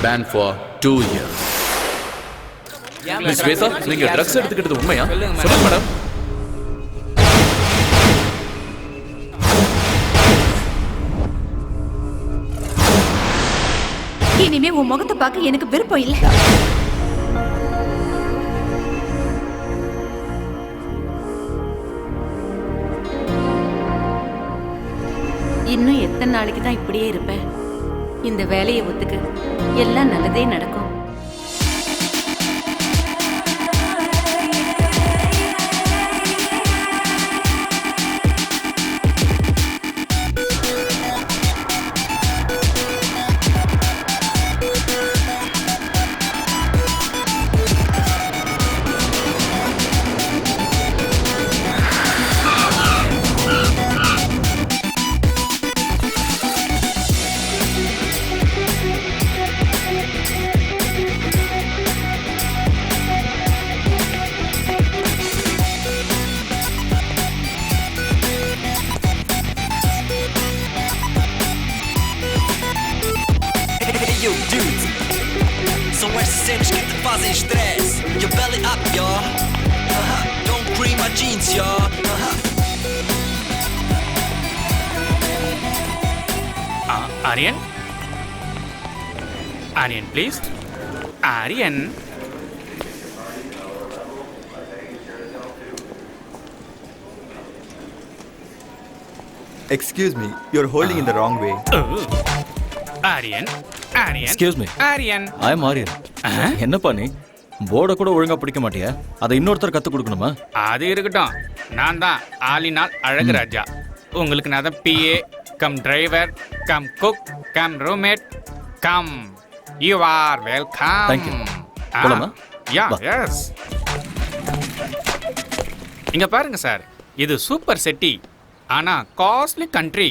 Banned for 2 years. Miss Vesa, நீங்க drugs எடுத்துக்கிட்டது உண்மையா? சொல்லுங்க மேடம். இனிமே உன் முகத்தை பார்க்க எனக்கு விருப்பம் இல்ல. இன்னும் எத்தனை நாளைக்கு தான் இப்படியே இருப்பேன்? இந்த வேலையை ஒத்துக்கு, எல்லாம் நல்லதே நடக்கும். Yo, dudes, so where's the cinch? Get the fuzz and stress. Your belly up, y'all. Don't cream my jeans, y'all. Aryan? Aryan, please. Aryan. Excuse me, you're holding in the wrong way. Aryan. Aryan. Excuse me. Aryan. I am Aryan. என்னப்பா நீ போர்டை கூட ஒழுங்கா பிடிக்க மாட்டியா? அதை இன்னொருத்தர் கத்து கொடுக்கணுமா? அது இருக்கட்டும். நான் தான் ஆலினால் அழகு ராஜா. உங்களுக்கு நான் தான் PA cum driver come cook come roommate come. You are welcome. Thank you. போலாமா? யா எஸ். இங்க பாருங்க சார், இது சூப்பர் சிட்டி. ஆனா காஸ்ட்லி கண்ட்ரி.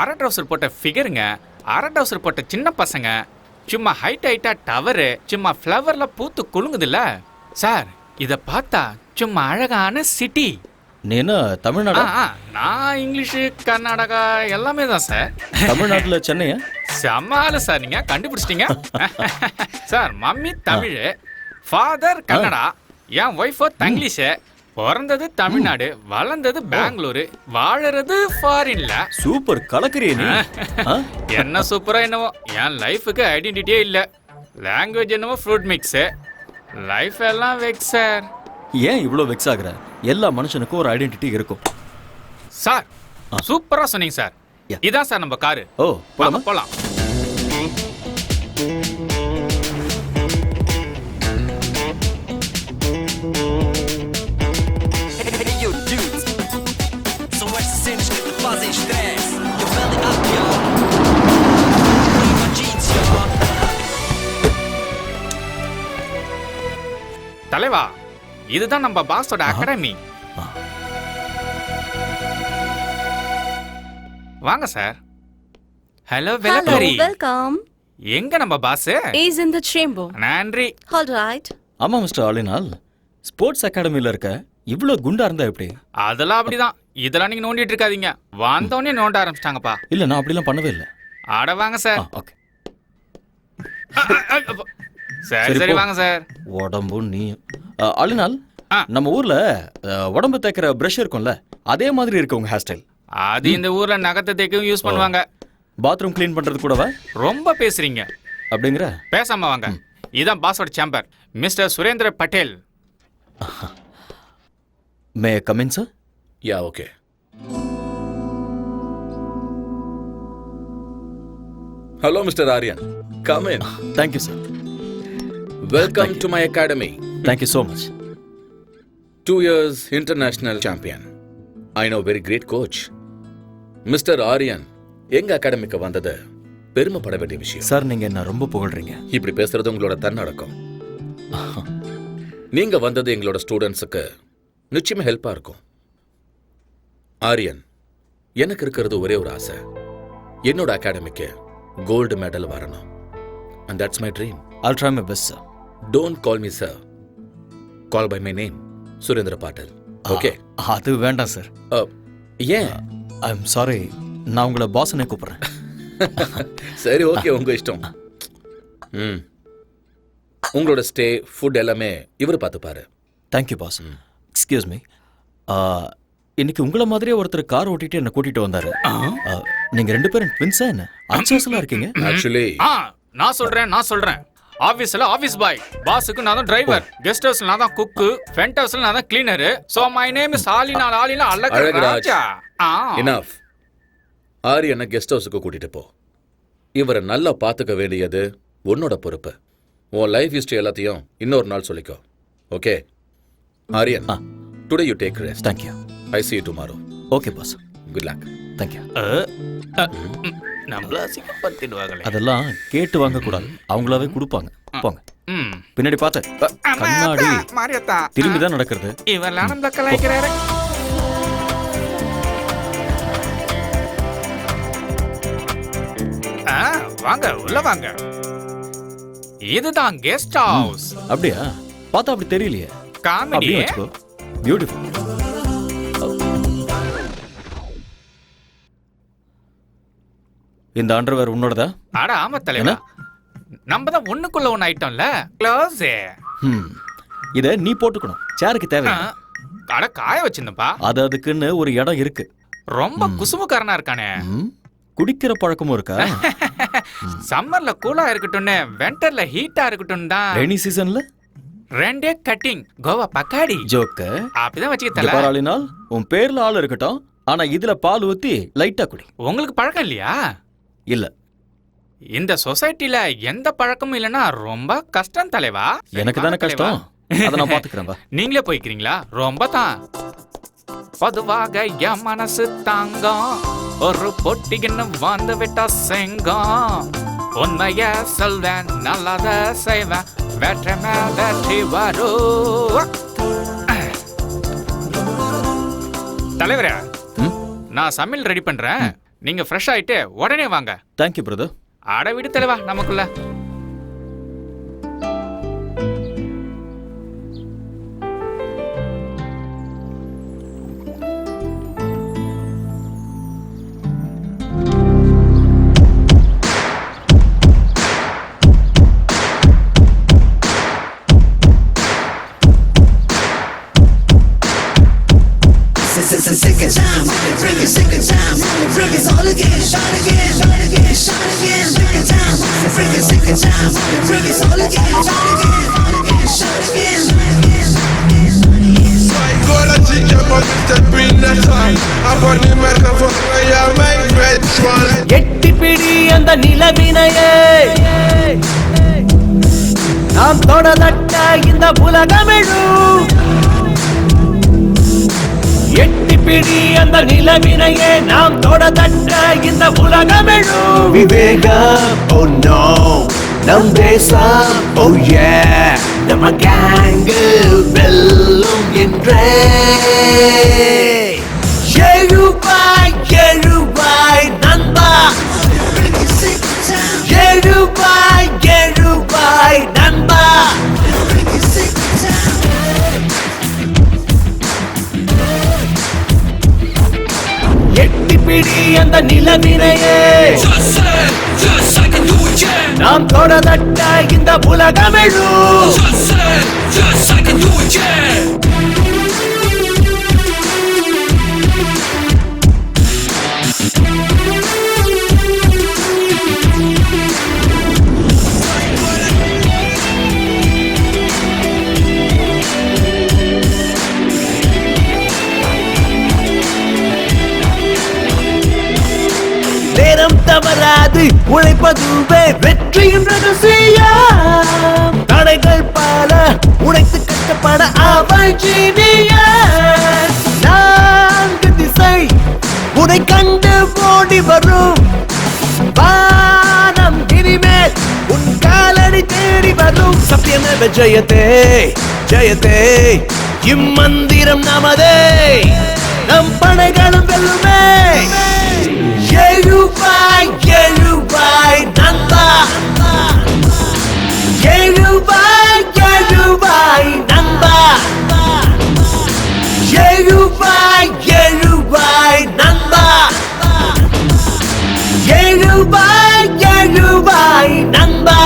அரை ட்ரவுசர் போட்ட ஃபிகருங்க, அரை ட்ரவுசர் போட்ட சின்ன பசங்க, சும்மா ஹைட்டா டவரு, சும்மா ஃப்ளவர்ல பூத்து குலுங்குதுல்ல சார். இத பார்த்தா சும்மா அழகான சிட்டி. நீ என்ன தமிழ்நாடா? நான் இங்கிலீஷு கர்நாடகா எல்லாமே தான் சார். தமிழ்நாட்டுல சென்னையா? செம்மால சார், நீங்க கண்டுபிடிச்சிட்டீங்க sir. Mummy Tamil, father Kannada, என் ஒய்ஃபோ தங்கிலீஷு. பிறந்தது தமிழ்நாடு, வளர்ந்தது பெங்களூரு, வாழறது ஃபாரின்ல. சூப்பர், கலக்குறியே நீ. என்ன சூப்பரா என்னவோ, என் லைஃபுக்கு ஐடென்டிட்டியே இல்ல. லாங்குவேஜ் என்னவோ ஃப்ரூட் மிக்ஸ், லைஃப் எல்லாம் வெக்ஸ் சார். ஏன் இவ்வளோ வெக்ஸ் ஆகுற? எல்லா மனுஷனுக்கும் ஒரு ஐடென்டிட்டி இருக்கும் சார். சூப்பரா சொன்னீங்க சார். இதான் சார் நம்ம காரு. ஓ, போலாமா? போலாம். Yo, dudes, so where's the cinch? Get the fuzz and stress. Your belly up, y'all. Cream my jeans, y'all. தலைவா, இதுதான் நம்ம பாஸோட அகாடமி. வாங்க சார். ஹலோ வெலகரி. Welcome. எங்க நம்ம boss? Is in the chamber. நன்றி. All right. ஆமா மிஸ்டர் ஆலினால், ஸ்போர்ட்ஸ் அகாடமில இருக்க இவ்வளோ குண்டா இருந்தா எப்படி? அதெல்லாம் அப்படிதான். இதெல்லாம் நீங்க நோண்டிட்டு இருக்காதீங்க. வந்தோடனே நோண்ட ஆரம்பிச்சிட்டாங்கப்பா. இல்ல, நான் அப்படிலாம் பண்ணவே இல்லை. ஆட வாங்க சார். ஓகே, சரி சரி வாங்க சார். உடம்பு நீ ஆலினால், நம்ம ஊர்ல உடம்பு தேய்க்கிற பிரஷ் இருக்கும்ல, அதே மாதிரி இருக்கு உங்க ஹேர் ஸ்டைல். அது இந்த ஊர்ல நகத்தை தேய்க்கவும் யூஸ் பண்ணுவாங்க. பாத்ரூம் க்ளீன் பண்றது கூடவா? ரொம்ப பேசுறீங்க. அப்படிங்கிற? பேசாம வாங்க. இதான் பாஸோட chamber, mister Surendra Patel. May come in sir? Ya, okay. Hello mister Aryan, come in. Thank you sir. Welcome to my academy. Thank you so much. 2 years international champion. I know very great coach. Mister Aryan எங்க அகாடமிக்கு வந்தது பெருமைப்பட வேண்டிய விஷயம். சார், நீங்க என்ன ரொம்ப புகழ்றீங்க. இப்படி பேசுறது உங்களோட தன்னடக்கம். நீங்க வந்தது எங்களோட ஸ்டூடெண்ட்ஸுக்கு நிச்சயமா ஹெல்ப்பா இருக்கும். ஆரியன், எனக்கு இருக்கிறது ஒரே ஒரு ஆசை, என்னோட அகாடமிக்கு கோல்டு மெடல் வரணும். And that's my dream. I'll try my best, sir. Don't call me sir. Call by my name, Surendra bottle. Okay? அது வேண்டாம் சார். ஏன்? ஐம் சாரி, நான் உங்களை பாஸ்னே கூப்பிடுறேன். சரி, ஓகே, உங்க இஷ்டம். உங்களோட ஸ்டே, ஃபுட் எல்லாமே இவர் பார்த்துப்பாரு. Thank you boss. எக்ஸ்கியூஸ் மீ, இன்னைக்கு உங்களை மாதிரியே ஒருத்தர் கார் ஓட்டிட்டு என்ன கூட்டிட்டு வந்தாரு. நீங்க 2 பேரும் ட்வின்ஸா என்ன? அன்சாஸ்ல இருக்கீங்க. ஆக்சுவலி நான் சொல்றேன். ஆபீஸ்ல ஆபீஸ் பாய், பாஸுக்கு நான் தான் டிரைவர், கெஸ்ட் ஹவுஸ்ல நான் தான் குக்கு, ஃப்ரண்ட் ஹவுஸ்ல நான் தான் cleaner. So my name is Alina Azhagaraj. Enough. ஆரியனை கெஸ்ட் ஹவுஸுக்கு கூட்டிட்டு போ. இவரை நல்லா பார்த்துக்க வேண்டியது உன்னோட பொறுப்பு. உன் லைஃப் ஹிஸ்டரி எல்லாத்தையும் இன்னொரு நாள் சொல்லிக்கோ. Okay? Aryan, today you take rest. Thank you. I see you tomorrow. Okay boss. Good luck. Thank you. நம்மள சிக்கப்படுத்திடுவாங்களே. அதெல்லாம் கேட்டு வாங்க கூடாது, அவங்களாவே கொடுப்பாங்க. போங்க. பின்னாடி பார்த்து கண்ணாடி மாரியத்தா திரும்பி தான் நடக்கிறது. இவெல்லாம் நம்மள கலாய்க்கிறாரு. வாங்க, உள்ள வாங்க. இதுதான் கெஸ்ட் ஹவுஸ். அப்படியா? பார்த்தா அப்படி தெரியலையே. காமெடி. அப்படியே வச்சுக்கோ. பியூட்டிஃபுல். இந்த அண்டர்வேர் உன்னோடதா? அட ஆமா தலைவா, நம்ம தான் ஒண்ணுக்குள்ள ஒண்ணு ஐட்டம்ல. க்ளோஸ். இத நீ போட்டுக்கணும், சேருக்கு தேவை. அட காய வச்சிருந்தப்பா. அதுக்குன்னு ஒரு இடம் இருக்கு. ரொம்ப குசுமுக்காரனா இருக்கானே. குடிக்கிற பழக்கமும் இருக்கா? சம்மர்ல கூலா இருக்கட்டும்னு, விண்டர்ல ஹீட்டா இருக்கட்டும் தான். ரெய்னி சீசன்ல 2 கட்டிங் கோவா பக்காடி ஜோக்க அப்படிதான் வச்சுக்கிட்டல. பாராளினால் உன் பேர்ல ஆள் இருக்கட்டும், ஆனா இதுல பால் ஊத்தி லைட்டா குடி. உங்களுக்கு பழக்கம் இல்லையா? இல்ல, இந்த சொசைட்டில எந்த பழக்கமும் இல்லனா ரொம்ப கஷ்டம் தலைவா. எனக்கு தானே கஷ்டம், அத நான் பாத்துக்கறேன். நீங்களே போய்க்கிறீங்களா? ரொம்ப தான். பொதுவாக என் மனசு தாங்கம், ஒரு பொட்டின்னு வந்து விட்டா செங்கம். உண்மைய சொல்வேன், நல்லத செய்வேன், வெற்றி மேல் வெற்றி வரும். தலைவரே, நான் சமையல் ரெடி பண்றேன், நீங்க ஃப்ரெஷ் ஆயிட்டு உடனே வாங்க. Thank you brother. அட விடு தலைவா, நமக்குள்ள Second time, bring it second time, bring it all again, shot again, shot again, shot again, second time, bring it second time, bring it all again, shot again, shot again, எட்டி பிடி அந்த நிலவினையே, நாம் தொடலட்ட இந்த உலகமெழும். எட்டி பிடி அந்த நிலவினையே, நாம் தொடதட்ட இந்த உலகமெழும். விவேகம், oh no, நம் தேசம், oh yeah, நம்ம கேங்கு வெல்லும் என்றே. எழுவாய் எழுவாய் நண்பா, எழுவாய் எழுவாய் நண்பா. எட்டி பிடி அந்த நிலவினையே, நாம் தொடதட்ட இந்த உலகமெழும். நேரம் தவறாது, உழைப்பதுவே வெற்றியின் ரகசியம். தடைகள் பல உடைத்து கட்டப்பட அவள் ஜீனியஸ். 4 திசை உனை கண்டு ஓடி வரும். வானம் இனிமேல் உன் காலடி வழி தேடி வரும் சத்தியமேவ ஜெயதே ஜெயதே இம்மந்திரம் நமதே நம் படைகளும் வெல்லுமே எழுவாய் எழுவாய் நண்பா எழுவாய் எழுவாய் நண்பா எழுவாய் எழுவாய் நண்பா எழுவாய் எழுவாய் நண்பா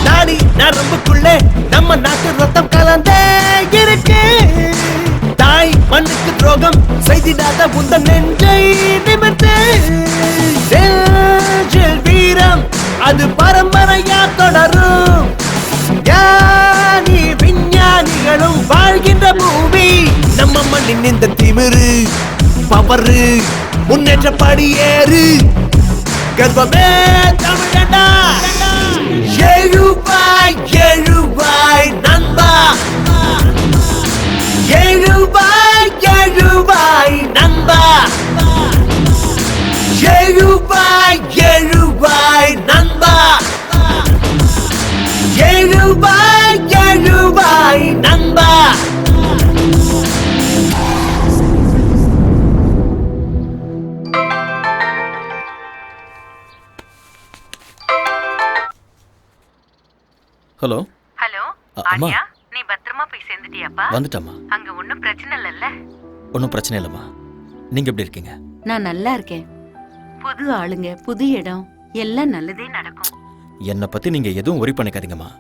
நாடி நரம்புக்குள்ளே நம்ம நாட்டு ரத்தம் கலந்தே இருக்கு தாய் மண்ணுக்கு துரோகம் செய்திடாத உந்த நெஞ்சை நிமிர்த்து நெஞ்சில் வீரம் அது பரம்பரையா தொடரும் ஞானி விஞ்ஞானிகளும் வாழ்கின்ற பூமி நம்ம மண்ணின் இந்த திமிரு பவரு முன்னேற்ற படியேறு கர்வமே தமிழனா எழுவாய் எழுவாய் நண்பா எழுவாய் எழுவாய் நண்பா எழுவாய் எழுவாய் நண்பா எழுவாய் எழுவாய் நண்பா ஹலோ ஹலோ அம்மா. ஆர்யா நீ பத்திரமா போய் சேர்ந்துட்டியாப்பா வந்துட்டம்மா. அங்க ஒண்ணும் பிரச்சனை இல்லல்ல? ஒன்றும் பிரச்சனை இல்லைம்மா. நீங்க எப்படி இருக்கீங்க? நான் நல்லா இருக்கேன். புது ஆளுங்க, புது இடம், எல்லாம் நல்லதே நடக்கும். என்னை பத்தி நீங்க எதுவும் worry பண்ணிக்காதீங்கம்மா.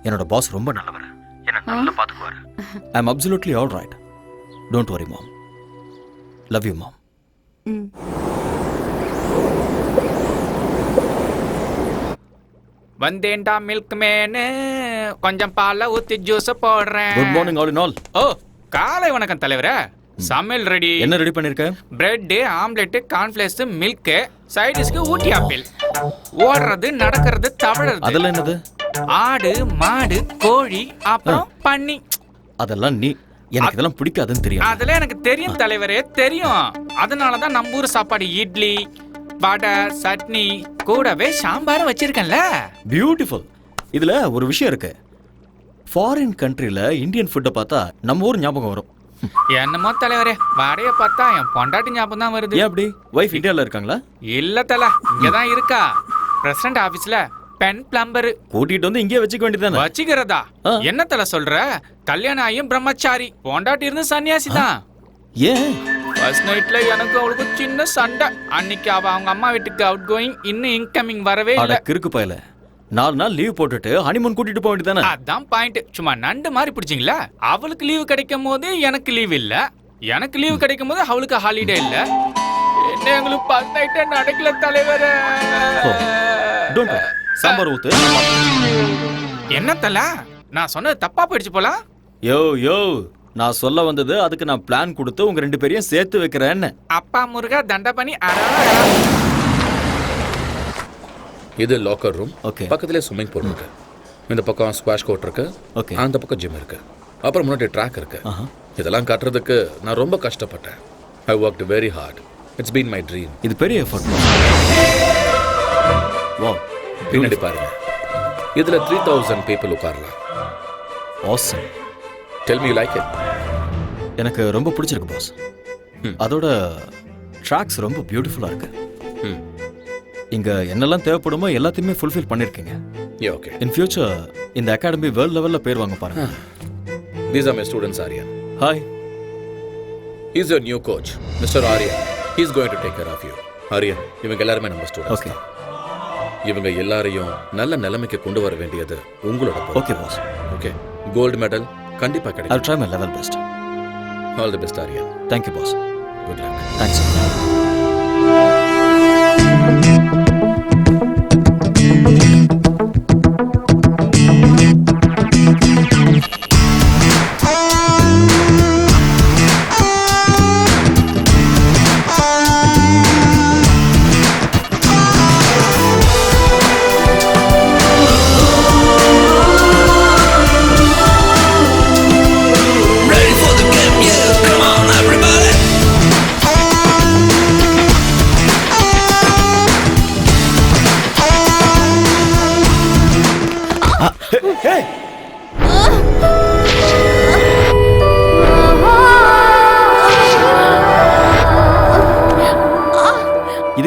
என்னோட பாஸ் ரொம்ப நல்லவர். என்ன நல்லா பாத்துக்குவாரு. I am absolutely all right. Don't worry mom. Love you மாம். ம். வந்தேன்டா மில்க் மேனு, கொஞ்சம் பாலை ஊத்தி ஜூஸ் போடுறேன். Good morning all in all. ஓ, காலை வணக்கம் தலைவரே. சமையல் ரெடி. என்ன ரெடி பண்ணிருக்க? பிரெட், ஆம்லெட், கார்ன்ஃபிளேக்ஸ், மில்க், சைடிஷ்க்கு ஊட்டி ஆப்பிள். ஓடுறது, நடக்கிறது, தவழறது. அதெல்லாம் என்னது? ஆடு, மாடு, கோழி, அப்புறம் பன்னி. அதெல்லாம் நீ எனக்கு இதெல்லாம் பிடிக்காதுன்னு தெரியும். அதெல்லாம் எனக்கு தெரியும் தலைவரே, தெரியும். அதனாலதான் நம்ம ஊர் சாப்பாடு இட்லி, வடை, சட்னி, கூடவே சாம்பாரும் வச்சிருக்கேன்ல. பியூட்டிஃபுல். இதுல ஒரு விஷயம் இருக்கு. ஃபாரின் கண்ட்ரில இந்தியன் ஃபுட்டை பார்த்தா நம்ம ஊர் ஞாபகம் வரும். என்னமோ தலைவரே, வடைய பார்த்தா என் பொண்டாட்டி ஞாபகம் தான் வருது. ஏன் அப்படி? வைஃப் இந்தியால இருக்காங்களா? இல்ல தல, இங்கதான் இருக்கா. பிரசிடண்ட் ஆபீஸ்ல பென் பிளம்பர். கூட்டிட்டு வந்து இங்கே வச்சுக்க வேண்டியதானே? வச்சுக்கிறதா? என்ன தல சொல்ற? கல்யாணம் ஆகியும் பிரம்மச்சாரி, பொண்டாட்டி இருந்து சன்னியாசி தான். ஏன்? ஃபர்ஸ்ட் நைட்ல எனக்கு அவளுக்கு சின்ன சண்டை. அன்னைக்கு அவ அவங்க அம்மா வீட்டுக்கு அவுட் கோயிங், இன்னும் இன்கமிங் வரவே இல்ல. கிறுக்கு பயல, 4 நாள் லீவ் போட்டுட்டு ஹனிமூன் கூட்டிட்டு போக வேண்டியதானே? அதான் பாயிண்ட். சும்மா நண்டு மாதிரி பிடிச்சிங்களா? அவளுக்கு லீவு கிடைக்கும் போது எனக்கு லீவ் இல்ல, எனக்கு லீவு கிடைக்கும் போது அவளுக்கு ஹாலிடே இல்ல. என்ன எங்களுக்கு ஃபர்ஸ்ட் நைட்டே நடக்கல தலைவரே. Don't worry. சாம்பார் ஊத்து. என்ன தல, நான் சொன்னது தப்பா போயிடுச்சு போல. யோ யோ, நான் சொல்ல வந்தது அதுக்கு நான் பிளான் கொடுத்து உங்க 2 பேரையும் சேர்த்து வைக்கிறேன்னு. அப்பா முருகா தண்டபனி. இது லாக்கர் ரூம். Okay. பக்கத்துலேயே ஸ்விம்மிங் பூல் இருக்கு. இந்த பக்கம் ஸ்குவாஷ் கோர்ட் இருக்கு. Okay. அந்த பக்கம் ஜிம் இருக்கு. அப்புறம் முன்னாடி ட்ராக் இருக்கு. இதெல்லாம் காட்டுறதுக்கு நான் ரொம்ப கஷ்டப்பட்டேன். ஐ worked very hard. It's been my dream. இது பெரிய எஃபர்ட். வாவ், பின்னாடி பாருங்க. இதுல 3000 பீப்புள் உட்காரலாம். Awesome. Tell me you like it? எனக்கு ரொம்ப பிடிச்சிருக்கு பாஸ். அதோட ட்ராக்ஸ் ரொம்ப பியூட்டிஃபுல்லா இருக்கு. இங்க என்னெல்லாம் தேவைப்படுமோ எல்லாத்தையுமே ஃபுல்ஃபில் பண்ணிருக்கீங்க. Yeah, okay. இன் ஃபியூச்சர் இந்த அகாடமி வேர்ல்ட் லெவல்ல பேர் வாங்க பாருங்க. These are my students, Aryan. Hi. He's your new coach, Mr. Aryan. He's going to take care of you. Aryan, இவங்க எல்லாருமே நம்ம ஸ்டூடண்ட்ஸ். ஓகே. இவங்க எல்லாரையும் நல்ல நிலைமைக்கு கொண்டு வர வேண்டியது உங்களோட பொறுப்பு. Okay boss. Okay. Gold medal கண்டிப்பா I'll கிடைக்கும். try my level best. All the best, Aryan. Thank you boss. Good luck. Thanks.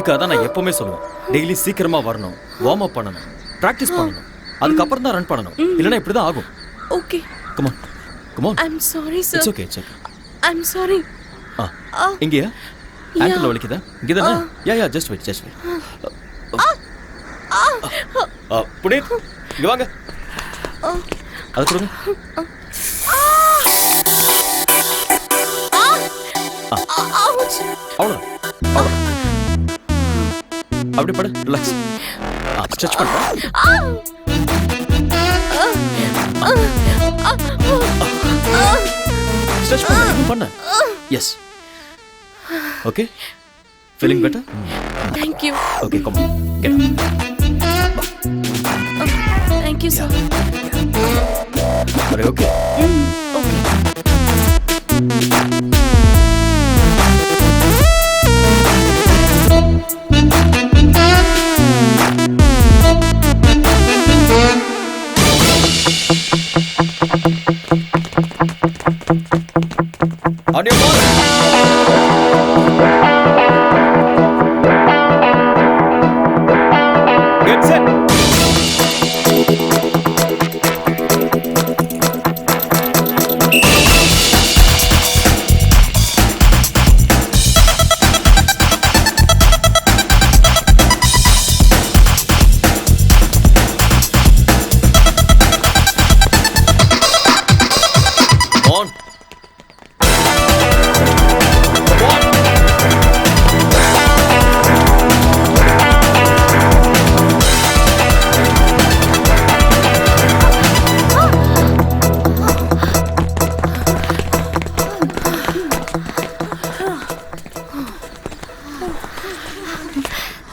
உனக்கு அதான் நான் எப்பவுமே சொல்லுவேன், டெய்லி சீக்கிரமா வரணும், வார்ம் அப் பண்ணணும், பிராக்டிஸ் பண்ணணும், அதுக்கப்புறம் தான் ரன் பண்ணணும், இல்லைன்னா இப்படிதான் ஆகும். Okay. Come on, come on. I'm sorry, sir. It's okay, it's okay. I'm sorry. இங்கயா? ஆங்கிள் வலிக்குதா? இங்கதானே? யா just wait. புனீத், இங்க வாங்க. அது கொடுங்க. Ouch. அவ்வளோதான். அப்படி படு, ரிலாக்ஸ். ஸ்ட்ரெச் பண்ணு. ஸ்ட்ரெச் பண்ணு. Yes. Okay. Feeling better? Thank you. Okay, come on. Get up. Thank you, sir. Are you okay? Okay. On your ball. Get set. On.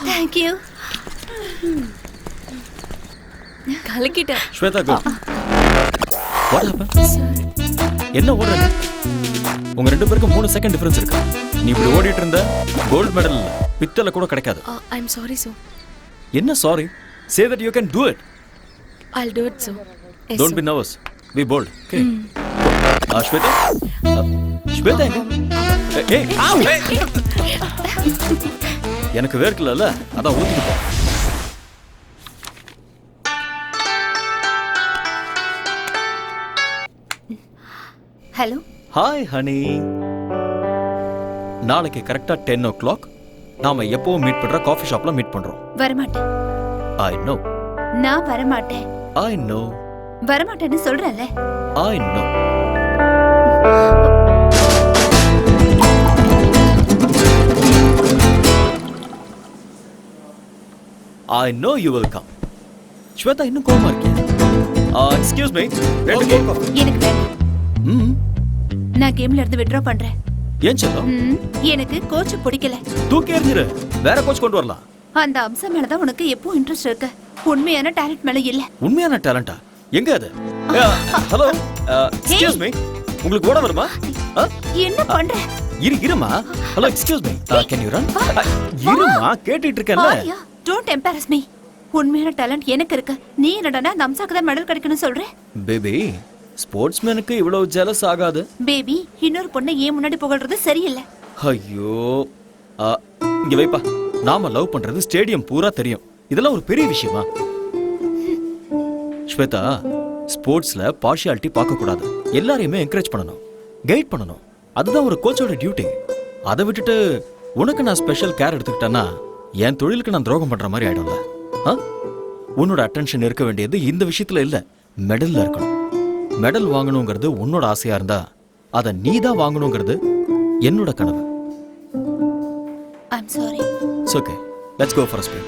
Thank you. கலக்கிட்டேன். Shweta, go. What happened? என்ன ஓடுற நீ? உங்க ரெண்டு பேருக்கும் 3 second difference இருக்கு. நீ இப்படி ஓடிட்டு இருந்த கோல்ட் மெடல் பித்தளை கூட கிடைக்காது. I'm sorry, sir. என்ன sorry? Say that you can do it. I'll do it, sir. Yes, Don't sir. be nervous. Be bold. Okay. Shweta? Shweta எங்க? Hey, hey. எனக்கு வேர்க்கலல்ல, அதான் ஊத்திட்டு போ. ஹலோ. Hi honey. நாளைக்கு கரெக்டா 10 o'clock நாம எப்பவும் மீட் பண்ற காஃபி ஷாப்ல மீட் பண்றோம். வரமாட்டேன். I know. நான் வரமாட்டேன். I know. வரமாட்டேன்னு சொல்றேன்ல. I know. I know you will come. Shweta இன்னும் கோவமா இருக்கியா? Excuse me. ரெண்டு கோல்ட் காஃபி. எனக்கு வேண்டாம். நான் கேம்ல இருந்து வித்ட்ரா பண்றேன். ஏன் செல்லம்? எனக்கு கோச் பிடிக்கல. தூக்கி எறிஞ்சிரு. வேற கோச் கொண்டு வரலாம். அந்த அம்சம் மேல தான் உனக்கு எப்போ இன்ட்ரெஸ்ட் இருக்கு. உண்மையான டாலன்ட் மேல இல்ல. உண்மையான டாலண்டா? எங்க அது? ஹலோ. Excuse me. உங்களுக்கு ஓட வருமா? என்ன பண்ற? இருமா. Hello, excuse me. Can you run? இருமா, கேட்டிட்டு இருக்கேன்ல. Don't embarrass me. உண்மையான டாலன்ட் எனக்கு இருக்கு. நீ என்னடா அந்த அம்சாக்கு தான் மெடல் கிடைக்கணும் சொல்ற? பேபி, ஸ்போர்ட்ஸ்மேனுக்கு இவ்வளவு ஜெலஸ் ஆகாது. பேபி, இன்னொரு பொண்ணை ஏன் முன்னாடி புகழ்றது சரியில்லை. ஐயோ, இங்க வைப்பா. நாம லவ் பண்றது ஸ்டேடியம் பூரா தெரியும். இதெல்லாம் ஒரு பெரிய விஷயமா? ஸ்வேதா, ஸ்போர்ட்ஸ்ல பார்ஷியாலிட்டி பார்க்க கூடாது. எல்லாரையுமே என்கரேஜ் பண்ணணும், கைட் பண்ணணும். அதுதான் ஒரு கோச்சோட டியூட்டி. அதை விட்டுட்டு உனக்கு நான் ஸ்பெஷல் கேர் எடுத்துக்கிட்டேன்னா என் தொழிலுக்கு நான் துரோகம் பண்ற மாதிரி ஆயிடும்ல. உன்னோட அட்டென்ஷன் இருக்க வேண்டியது இந்த விஷயத்துல இல்ல, மெடல்ல இருக்கணும். மெடல் வாங்கணுங்கிறது உன்னோட ஆசையா இருந்தா அதை நீ தான் வாங்கணுங்கிறது என்னோட கனவு. I'm sorry. It's okay. Let's go for a spin.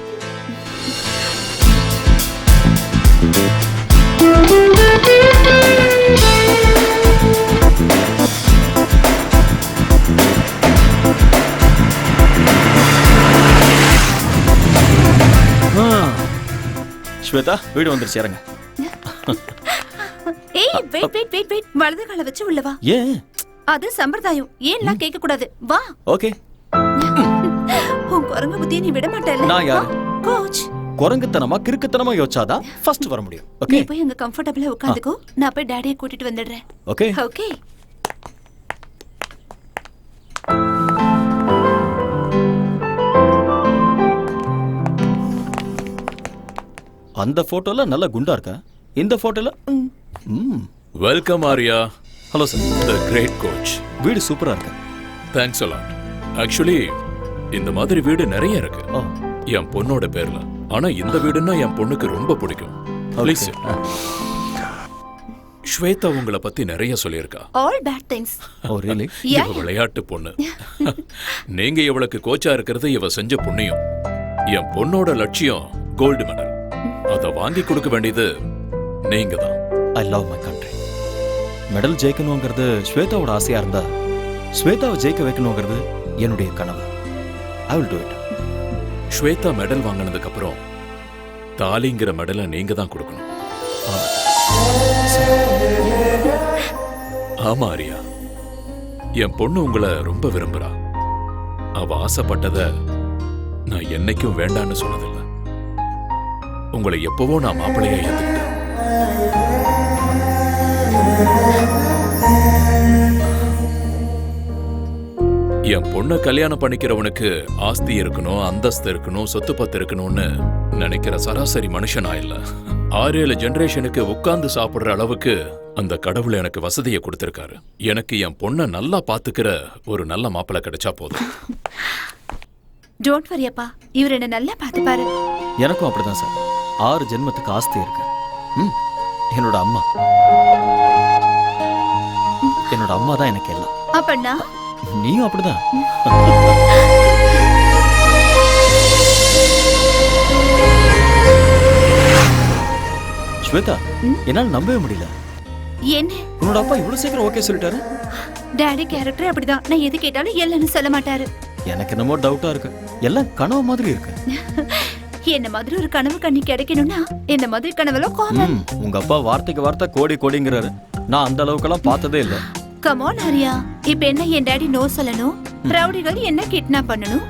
Shweta, வீடு வந்துருச்சு, இறங்க. ஏய், வெயிட். வலது காலை வச்சு உள்ள வா. ஏன்? அது சம்பிரதாயம். ஏன்லாம் கேட்க கூடாது. வா. ஓகே. உன் குரங்கு புத்தியை நீ விட மாட்டேல. நான் யாரு? கோச். குரங்குத்தனமா கிறுக்குத்தனமா யோசிச்சாதான் ஃபர்ஸ்ட் வர முடியும். நீ ஓகே. போய் அங்க கம்ஃபர்ட்டபிளா உட்கார்ந்துக்கோ. நான் போய் டாடியை கூட்டிட்டு வந்துடுறேன். ஓகே. ஓகே. அந்த போட்டோல நல்ல குண்டா இருக்கா, இந்த போட்டோல welcome Arya. Hello sir. The great coach. வீடு சூப்பரா இருக்கு. Thanks a lot. ஆக்சுவலி இந்த மாதிரி வீடு நிறைய இருக்கு ஓ, என் பொண்ணோட பேர்ல. ஆனா இந்த வீடுன்னா என் பொண்ணுக்கு ரொம்ப பிடிக்கும். ப்ளீஸ். ஸ்வேதா உங்களை பத்தி நிறைய சொல்லியிருக்கா. All bad things. ஓ ரியலி? இவ விளையாட்டு பொண்ணு. நீங்க இவளுக்கு கோச்சா இருக்கிறது இவ செஞ்ச புண்ணியம். என் பொண்ணோட லட்சியம் கோல்டு மெடல். அத வாங்கி கொடுக்க வேண்டியது நீங்க தான். I love my country. Medal ஜெயிக்கணுங்கிறது ஸ்வேதாவோட ஆசையா இருந்தா, ஸ்வேதாவை ஜெயிக்க வைக்கணுங்கிறது என்னுடைய கனவு. I will do it. ஸ்வேதா மெடல் வாங்கினதுக்கு அப்புறம் தாலிங்கிற மெடலை நீங்க தான் கொடுக்கணும். ஆமா ஆரியா, என் பொண்ணு உங்களை ரொம்ப விரும்புறா. அவ ஆசைப்பட்டத நான் என்னைக்கும் வேண்டான்னு சொன்னதில்லை. உங்களை எப்பவோ நான் மாப்பிள்ளையா ஏத்துக்கிட்டேன். என் பொண்ணை கல்யாணம் பண்ணிக்கிறவனுக்கு ஆஸ்தி இருக்கணும், அந்தஸ்து இருக்கணும், சொத்து பத்து இருக்கணும்னு நினைக்கிற சராசரி மனுஷனா இல்ல. 6-7 ஜெனரேஷனுக்கு உட்கார்ந்து சாப்பிடுற அளவுக்கு அந்த கடவுள் எனக்கு வசதியை கொடுத்திருக்காரு. எனக்கு என் பொண்ணை நல்லா பாத்துக்கிற ஒரு நல்ல மாப்பிள்ளை கிடைச்சா போதும். டோன்ட் வரி அப்பா, இவர் என்ன நல்லா பார்த்துப்பாரு. எனக்கும் அப்படிதான் சார். 6 ஜென்மத்துக்கு ஆஸ்தி இருக்கு. என்னோட அம்மா, என்னோட அம்மா தான் எனக்கு எல்லாம். அப்பண்ணா நீயும் அப்படிதான். ஸ்வேதா, என்னால நம்பவே முடியல. என்ன உன்னோட அப்பா இவ்வளவு சீக்கிரம் ஓகே சொல்லிட்டாரு? டாடி கேரக்டர் அப்படிதான். நான் எது கேட்டாலும் இல்லைன்னு சொல்ல மாட்டாரு. எனக்கு என்னமோ டவுட்டா இருக்கு. எல்லாம் கனவு மாதிரி இருக்கு. என்ன மாதிரி ஒரு கனவு கண்ணி கிடைக்கணும்னா இந்த மாதிரி கனவெல்லாம் காமன். உங்க அப்பா வார்த்தைக்கு வார்த்தை கோடி கோடிங்கிறாரு. நான் அந்த அளவுக்கெல்லாம் பார்த்ததே இல்ல. கம் ஆன் ஆரியா, இப்ப என்ன என் டாடி நோ சொல்லணும், ரவுடிகள் என்ன கிட்னாப் பண்ணணும்,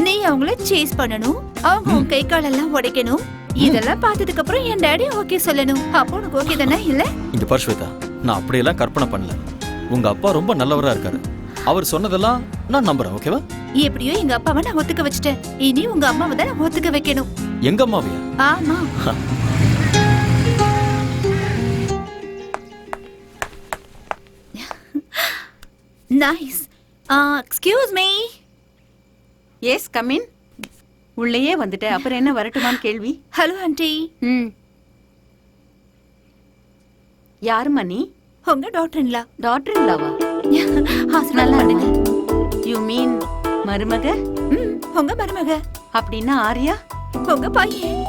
நீ அவங்கள சேஸ் பண்ணணும், அவங்க உன் கை காலெல்லாம் உடைக்கணும். இதெல்லாம் பார்த்ததுக்கு அப்புறம் என் டாடி ஓகே சொல்லணும். அப்போ உனக்கு ஓகே தானே? இல்ல இங்க பாரு ஸ்வேதா, நான் அப்படியெல்லாம் கற்பனை பண்ணல. உங்க அப்பா ரொம்ப நல்லவரா இருக்காரு. அவர் சொன்னதெல்லாம் நான் நம்புறேன். ஓகேவா? எப்படியோ எங்க அப்பாவை நான் ஒத்துக்க வச்சுட்டேன். இனி உங்க அம்மாவை தான் நான் ஒத்துக்க வைக்கணும். எங்க அம்மாவையா? ஆமா. Nice. Excuse me. Yes come in. உள்ளேயே வந்துட்ட, அப்புறம் என்ன வரட்டுமான்னு கேள்வி? Hello aunty. யாருமா நீ? உங்க டாக்டர்ங்களா? டாக்டருங்களாவா? நல்லா இருக்கு. யூ மீன் மருமக? உங்க மருமக. அப்படின்னா ஆரியா உங்க பையன்.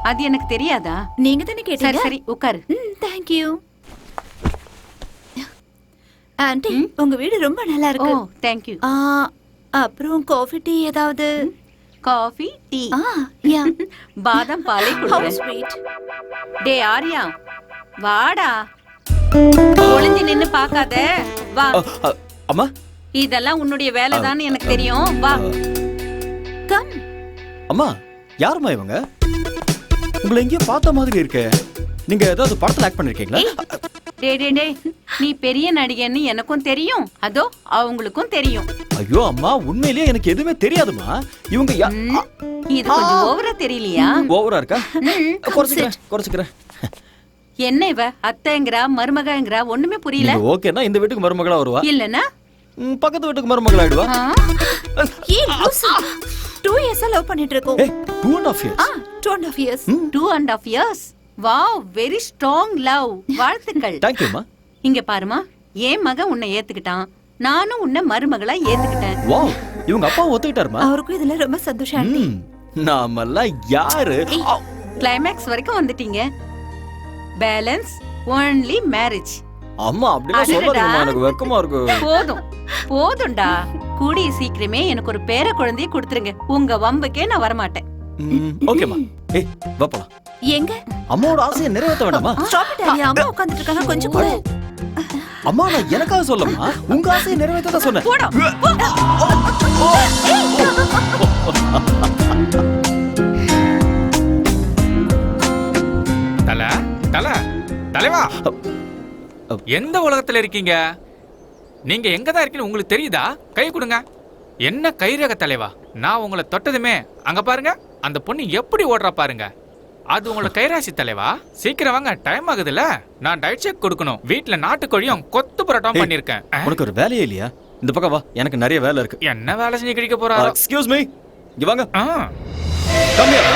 அது எனக்கு தெரியாதா? நீங்க தானே கேட்டீங்க. சரி உட்காரு. Thank you. ஆண்டி, உங்க வீடு ரொம்ப நல்லா இருக்கு. ஓ தேங்க் யூ. அப்புறம் காஃபி டீ ஏதாவது? Coffee tea? யா. பாதாம் பாலே How குடிக்கிறேன். sweet. டே ஆரியா வாடா. ஒளிஞ்சு நின்னு பார்க்காத, வா. அம்மா, இதெல்லாம் உன்னுடைய வேலைதான்னு எனக்கு தெரியும், வா. கம். அம்மா, யாரும்மா இவங்க? உங்களை எங்கேயோ பார்த்த மாதிரி இருக்கே. நீங்க ஏதாவது படத்துல ஆக்ட் பண்ணிருக்கீங்களா? டே டே டே, நீ பெரிய நடிகன்னு எனக்கும் தெரியும், அதோ அவங்களுக்கும் தெரியும். ஐயோ அம்மா, உண்மையிலேயே எனக்கு எதுவுமே தெரியாதுமா. இவங்க இது கொஞ்சம் ஓவரா தெரியலையா? ஓவரா இருக்கா? குறைச்சுக்கிறேன். என்ன இவ அத்தைங்கறா மருமகங்கறா ஒண்ணுமே புரியல. ஓகேனா இந்த வீட்டுக்கு மருமகளா வருவா, இல்லனா பக்கத்து வீட்டுக்கு மருமகளா ஆயிடுவா. ஏய் லூசு, 2 years லவ் பண்ணிட்டு இருக்கோம். 2.5 years. 2.5 years. 2.5 years. Wow, very strong love. வாழ்த்துக்கள். Thank you மா. இங்க பாருமா, என் மகன் உன்னை ஏத்துக்கிட்டான், நானும் உன்னை மருமகளா ஏத்துக்கிட்டேன். வாவ், இவங்க அப்பா ஒத்துக்கிட்டாருமா? அவருக்கும் இதுல ரொம்ப சந்தோஷம் ஆண்டி. நாமெல்லாம் யாரு? கிளைமேக்ஸ் வரைக்கும் வந்துட்டீங்க. Balance only marriage. அம்மா அப்படிலாம் சொல்லாதீங்கம்மா, எனக்கு வெக்கமா இருக்கு. போதும்டா. கூடிய சீக்கிரமே எனக்கு ஒரு பேர குழந்தையை கொடுத்துருங்க. உங்க வம்புக்கே நான் வர மாட்டேன். ஓகேமா. ஏய் வா போலாம். எங்க? அம்மாவோட ஆசையை நிறைவேற்ற வேண்டாமா? ஸ்டாப் இட் ஆரியா, அம்மா உட்கார்ந்துட்டு இருக்காங்க, கொஞ்சம் கூட. அம்மா நான் எனக்காக சொல்லமா, உங்க ஆசையை நிறைவேற்ற தான் சொன்னேன். போடா. தலைவா, எந்த உலகத்துல இருக்கீங்க? நீங்க எங்க தான் இருக்கீங்க உங்களுக்கு தெரியுதா? கை கொடுங்க. என்ன கைரக தலைவா, நான் உங்களை தொட்டதுமே அங்க பாருங்க, அந்த பொண்ணு எப்படி ஓடுறா பாருங்க. அது உங்களோட கைராசி தலைவா. சீக்கிரம் வாங்க, டைம் ஆகுதுல்ல. நான் டயட் செக் கொடுக்கணும். வீட்ல நாட்டுக்கோழியும் கொத்து பரோட்டாவும் பண்ணிருக்கேன். உனக்கு ஒரு வேலையே இல்லையா? இந்த பக்கம் வா, எனக்கு நிறைய வேலை இருக்கு. என்ன வேலை செஞ்சு கிடைக்க போறாரோ? எக்ஸ்கியூஸ் மீ, இங்க வாங்க. ஆ. Come here.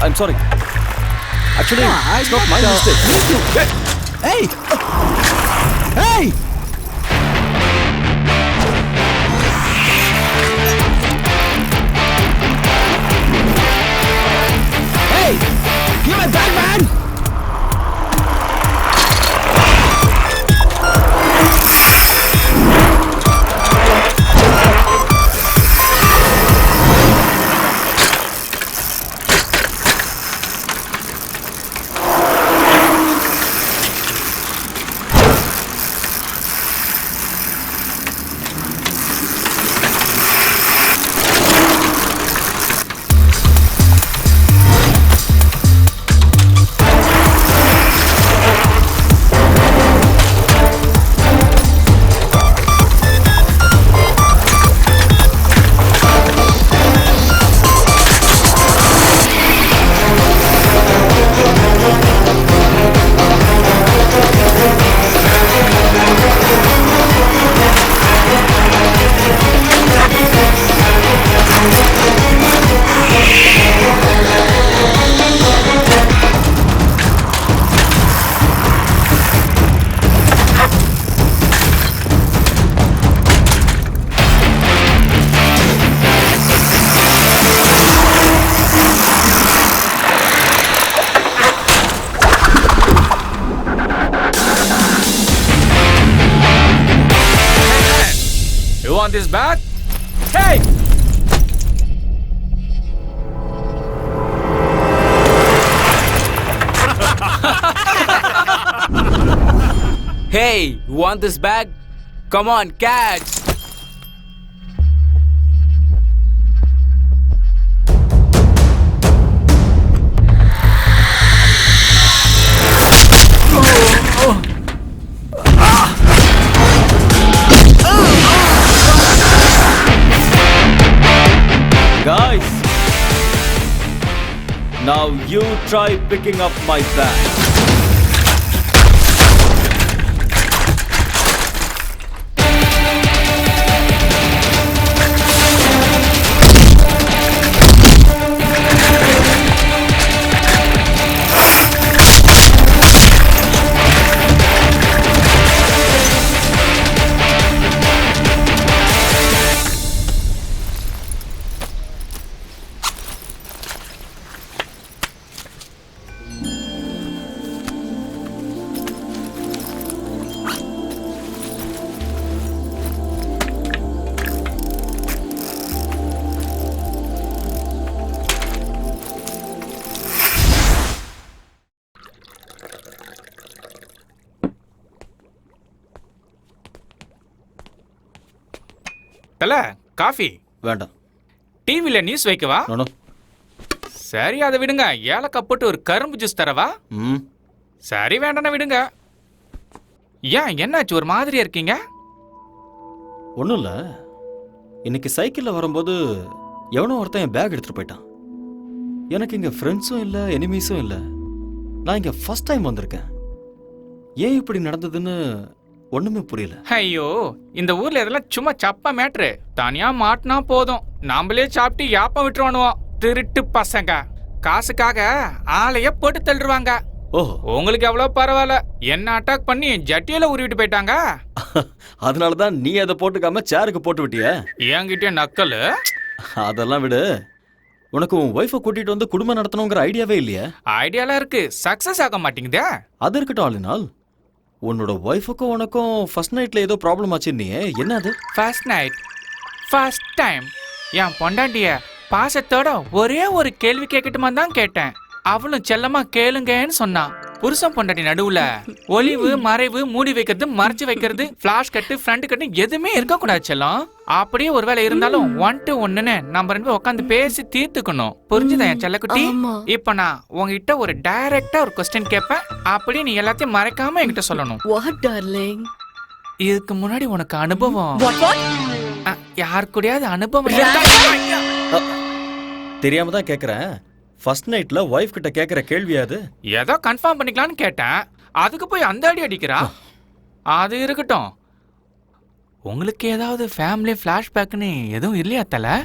I'm sorry. Actually, it's not my mistake. Hey! Hey! Hey! Give me back, man! You want this back? Hey! Hey, you want this bag? Come on, catch! Guys, now you try picking up my bag. தல, coffee வேண்டாம். டிவில news வைக்கவா? No. சரி, அதை விடுங்க. ஏலக்காய் போட்டு ஒரு கரும்பு ஜூஸ் தரவா? சரி, வேண்டாம் விடுங்க. ஏன், என்னாச்சு, ஒரு மாதிரியா இருக்கீங்க? ஒன்றும் இல்லை. இன்னைக்கு சைக்கிளில் வரும்போது எவனோ ஒருத்தன் என் பேக் எடுத்துகிட்டு போயிட்டான். எனக்கு இங்கே ஃப்ரெண்ட்ஸும் இல்லை, எனிமீஸும் இல்லை. நான் இங்கே ஃபர்ஸ்ட் டைம் வந்திருக்கேன். ஏன் இப்படி நடந்ததுன்னு ஒண்ணுமே புரியல. ஐயோ, இந்த ஊர்ல இதெல்லாம் சும்மா சப்ப மேட்ரு. தனியா மாட்டினா போதும், நாமளே சாப்பிட்டு யாப்பம் விட்டுருவானுவோம். திருட்டு பசங்க காசுக்காக ஆளைய போட்டு தள்ளுவாங்க. ஓஹோ. உங்களுக்கு எவ்வளவு பரவாயில்ல, என்ன அட்டாக் பண்ணி ஜட்டியில உருவிட்டு போயிட்டாங்க. அதனாலதான் நீ அதை போட்டுக்காம சேருக்கு போட்டு விட்டிய. என்கிட்ட நக்கல். அதெல்லாம் விடு. உனக்கு உன் ஒய்ஃபை கூட்டிட்டு வந்து குடும்பம் நடத்தணுங்கிற ஐடியாவே இல்லையா? ஐடியாலாம் இருக்கு, சக்சஸ் ஆக மாட்டேங்குதே. அது இருக்கட்டும் ஆளுநாள். உன்னோட ஒய்ஃபுக்கும் உனக்கும் ஃபர்ஸ்ட் நைட்ல ஏதோ ப்ராப்ளம் ஆச்சுன்னியே, என்ன அது? ஃபர்ஸ்ட் நைட், ஃபர்ஸ்ட் டைம் என் பொண்டாட்டிய பாசத்தோட ஒரே ஒரு கேள்வி கேட்கட்டுமா தான் கேட்டேன். அவளும் செல்லமா கேளுங்கன்னு சொன்னான். புருஷன் பொண்டாட்டி நடுவுல ஒளிவு மறைவு, மூடி வைக்கிறது, மறைச்சு வைக்கிறது, பிளாஷ் கட்டு, ஃப்ரண்ட் கட்டு எதுவுமே இருக்க கூடாது செல்லம். அப்படியே ஒருவேளை இருந்தாலும் 1 to 1ன்னு நம்ம 2 பேரும் உட்காந்து பேசி தீர்த்துக்கணும். புரிஞ்சுதா என் செல்லக்குட்டி? இப்ப நான் உங்ககிட்ட ஒரு டைரக்டா ஒரு கொஸ்டின் கேட்பேன், அப்படியே நீ எல்லாத்தையும் மறைக்காம என்கிட்ட சொல்லணும். இதுக்கு முன்னாடி உனக்கு அனுபவம் யார் கூடயாவது அனுபவம் தெரியாம தான் கேக்குறேன். ஃபர்ஸ்ட் நைட்ல ஒய்ஃப் கிட்ட கேக்குற கேள்வி அது? ஏதோ கன்ஃபார்ம் பண்ணிக்கலாம்னு கேட்டேன், அதுக்கு போய் அந்த அடி அடிக்கிறா. அது இருக்கட்டும், உங்களுக்கு ஏதாவது ஃபேமிலி ஃபிளாஷ்பேக்னு எதுவும் இல்லையா தல?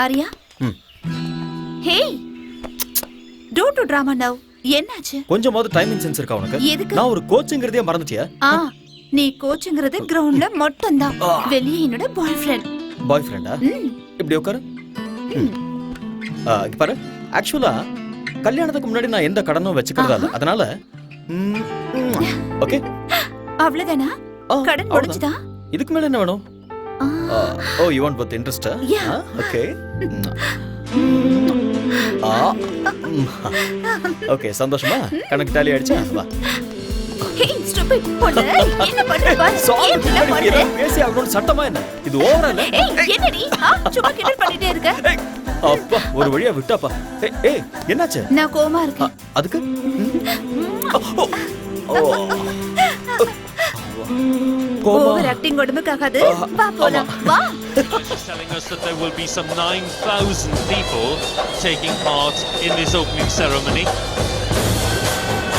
ஆரியா, ஹே, டோன்ட் டு டிராமா நவ். என்னாச்சு? கொஞ்சமாவது டைமிங் சென்ஸ் இருக்கா உனக்கு? எதுக்கு? நான் ஒரு கோச்ங்கிறதே மறந்துட்டியா? நீ கோச்ங்கிறது கிரவுண்ட்ல மட்டும் தான். வெளியே என்னோட பாய் ஃப்ரெண்டா? இப்படி உட்காரு. இங்க பாரு, ஆக்சுவலா கல்யாணத்துக்கு முன்னாடி நான் எந்த கடனும் வச்சுக்கிறதா இல்ல. அதனால ஓகே, அவ்வளவுதானா? கடன் முடிஞ்சுதா? இதுக்கு மேல என்ன வேணும்? Oh, you want both interest? Yeah. Okay. Okay, சந்தோஷமா? கணக்கு டாலி ஆயிடுச்சா? வா. Hey, stupid பொண்ணு, என்ன பண்ற பாரு? ஏன் பண்ற? பேசி அவனோட சட்டமா என்ன? இது ஓவரா இல்ல? ஏய், என்னடி? சும்மா கிண்டல் பண்ணிட்டே இருக்க? அப்பா, ஒரு வழியா விட்டாப்பா. ஏய், என்னாச்சு? நான் கோவமா இருக்கேன். அதுக்கு? ஓவர் ஆக்டிங் உடம்புக்காகாது. வா போலாம். வா. Telling us that there will be some 9,000 people taking part in this opening ceremony.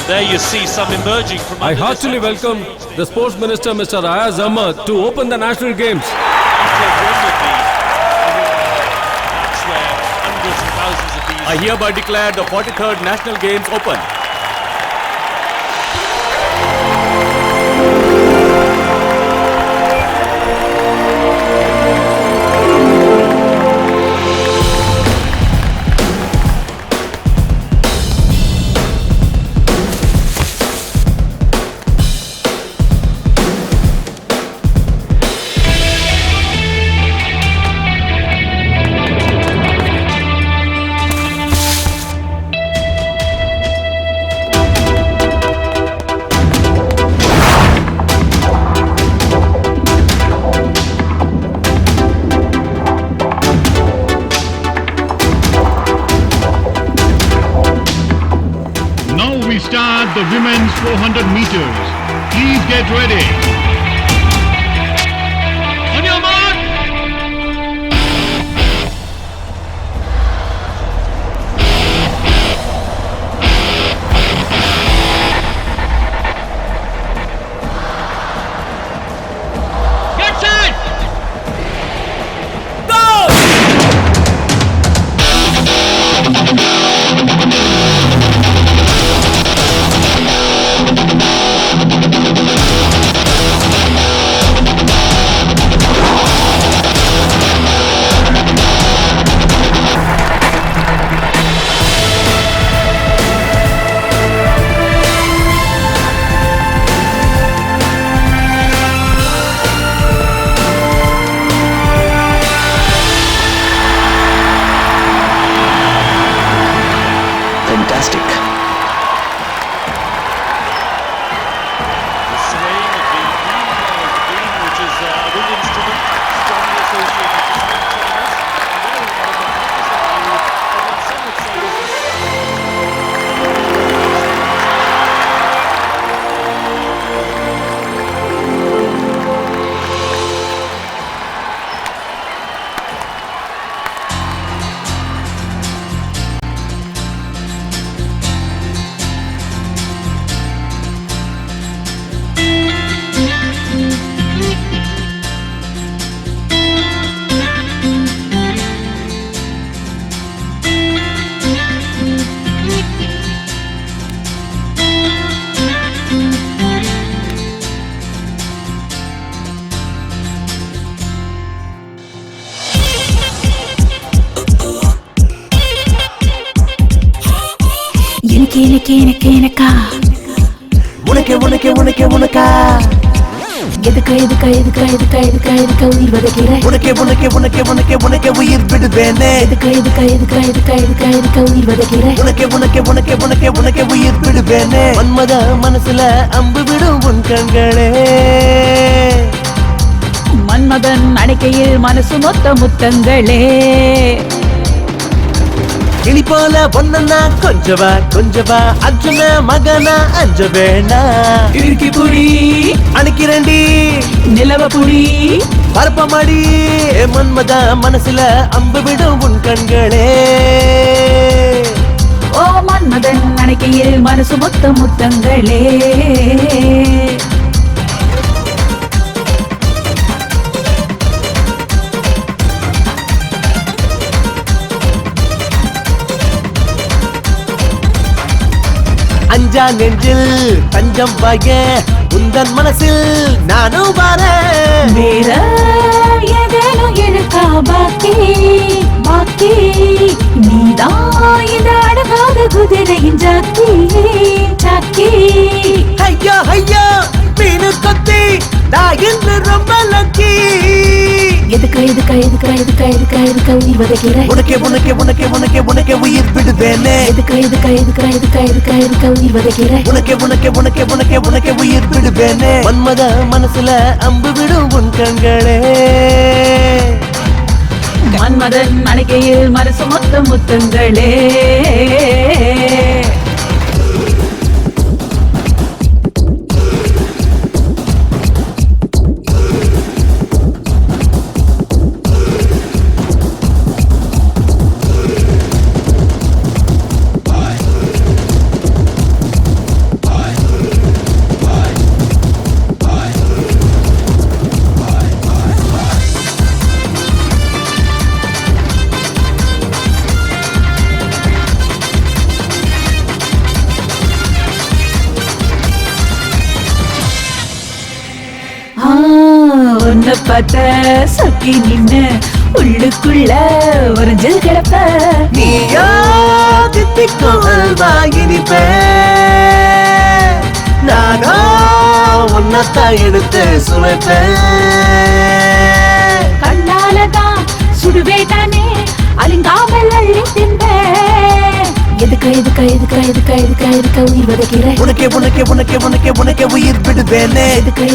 There you see some emerging from. I heartily welcome the Sports Minister, Mr. Ayaz Ahmad, to open the National Games. That's where hundreds and thousands of these. I hereby declare the 43rd National Games open. Start the women's 400 meters. Please get ready. On your mark. Get set. Go. எனக்கா உனக்கே உனக்கே உனக்கே உனக்கா எதுக்கா உயிர் வதைக்கிற உனக்கே உனக்கே உனக்கே உனக்கே உனக்கே உயிர் விடுவேனே எதுக்கா உயிர் வதைக்கிற உனக்கே உனக்கே உனக்கே உனக்கே உனக்கே உயிர் விடுவேனே மன்மத மனசுல அம்பு விடும் உன் கண்களே மன்மதன் அணைக்கையில் மனசு மொத்த முத்தங்களே கிளி போல பொண்ணா கொஞ்சவா அர்ஜுன மகனா அஞ்ச வேணா இறுக்கி புடி அணைக்கிறண்டி நிலவ புடி பரப்பமாடி மன்மத மனசுல அம்பு விடும் உன் கண்களே ஓ மன்மதன் அணைக்கையில் மனசு மொத்த முத்தங்களே அஞ்சா நெஞ்சில் தஞ்சம் வாய உந்தன் மனசில் நானும் வரேன் வேற ஏதேனும் இருக்கா பாக்கி நீதான் இந்த அழகாத குதிரையின் ஜாக்கி ஐயோ ஐயோ மீனு கொத்தி நான் இன்று ரொம்ப லக்கி எதுக்கா உயிர் வதைக்கிற உனக்கே உனக்கே உனக்கே உனக்கே உனக்கே உயிர் விடுவேனே எதுக்கா உயிர் வதைக்கிற உனக்கே உனக்கே உனக்கே உனக்கே உனக்கே உயிர் விடுவேனே மன்மத மனசுல அம்பு விடும் உன் கண்களே மன்மதன் அணைக்கையில் மனசு மொத்த முத்தங்களே உன்னை பார்த்த சொக்கி நின்னு உள்ளுக்குள்ள ஒரு ஜல் கிடப்ப நீயோ தித்திக்கும் அல்வா இனிப்பே நானோ உன்னத்தான் எடுத்து சுவைப்பேன் கண்ணாலதான் சுடுவேட்டானே அலிங்காமல் அள்ளி தின்பேன் எதுக்கா உயிர் வதைக்கிற உனக்கே உனக்கே உனக்கே உனக்கே உனக்கே உயிர் விடுவேனே எதுக்கா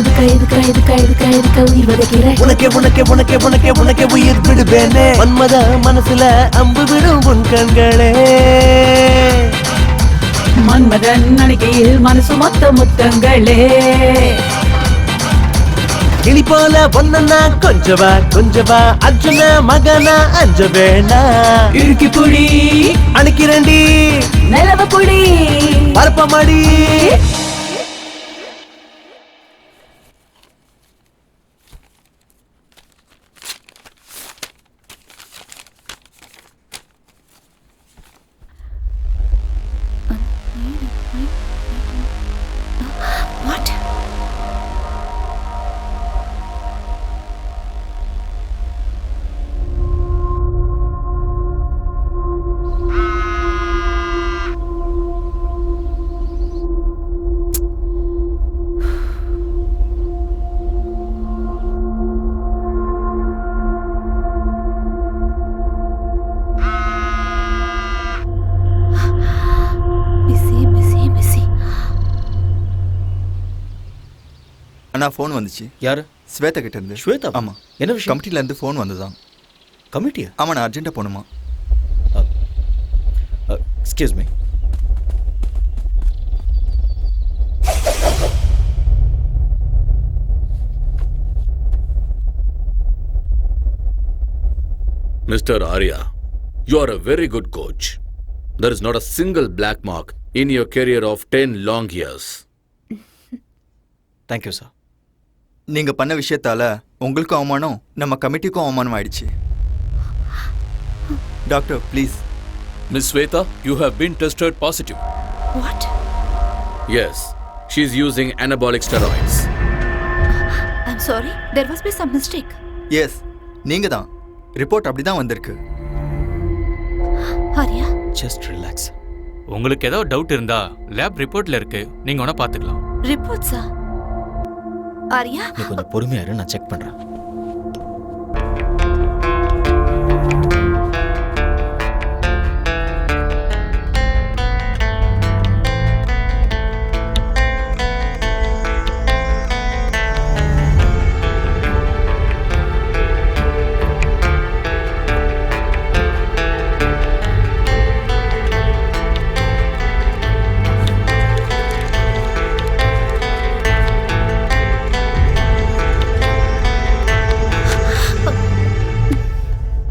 உயிர் வதைக்கிற உனக்கே உனக்கே உனக்கே உனக்கே உனக்கே உயிர் விடுவேனே மன்மத மனசுல அம்பு விடும் உன் கண்களே மன்மதன் அணைக்கையில் மனசு மொத்த முத்தங்களே கிளி போல பொண்ணா கொஞ்சவா அர்ஜுன மகனா அஞ்ச வேணா இறுக்கி புடி அணைக்கிறண்டி நிலவ புடி பரப்பமாடி What? Busy. அண்ணா ஃபோன் வந்துச்சு. யாரு? ஸ்வேதா கிட்ட இருந்து. ஸ்வேதா? ஆமா. என்ன விஷயம்? கமிட்டில இருந்து ஃபோன் வந்ததான். கமிட்டியா? ஆமா, நான் அர்ஜென்ட்டா போணுமா. Excuse me. Mr. Arya, you are a very good coach. There is not a single black mark in your career of 10 long years. Thank you sir. நீங்க பண்ண விஷயத்தால உங்களுக்கும் அவமானம், நம்ம கமிட்டிக்கும் அவமானம் ஆயிடுச்சு. Doctor, please. Miss Sweta, you have been tested positive. What? Yes, she is using anabolic steroids. I'm sorry, there must be some mistake. Yes, நீங்க தான். Report அப்படிதான் வந்திருக்கு. Arya, just relax. உங்களுக்கு ஏதோ டவுட் இருந்தா லேப் ரிப்போர்ட்ல இருக்கு, நீங்க வேணா பாத்துக்கலாம். ரிப்போர்ட்ஸா? ஆரியா, நீ கொஞ்சம் பொறுமையா இரு, நான் செக் பண்றேன்.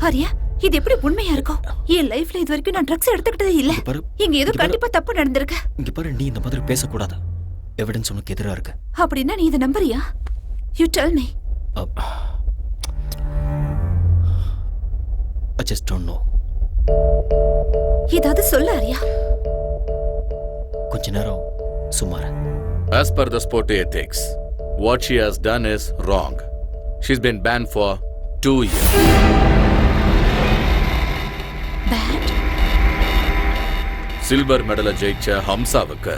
ஆரியா, இது எப்படி உண்மையா இருக்கும்? என் லைஃப்ல இது வரைக்கும் நான் ட்ரக்ஸ் எடுத்துக்கிட்டதே இல்ல. இங்க ஏதோ கண்டிப்பா தப்பு நடந்திருக்கு. இங்க பாரு, நீ இந்த மாதிரி பேசக்கூடாது. எவிடன்ஸ் உனக்கு எதிரா இருக்கு. அப்படின்னா நீ இதை நம்புறியா? You tell me. I just don't know. ஏதாவது சொல்ல ஆரியா. கொஞ்ச நேரம் சும்மா இரு. As per the sport ethics, what she has done is wrong. She's been banned for 2 years. Banned? Silver மெடலை ஜெயிச்ச ஹம்சாவுக்கு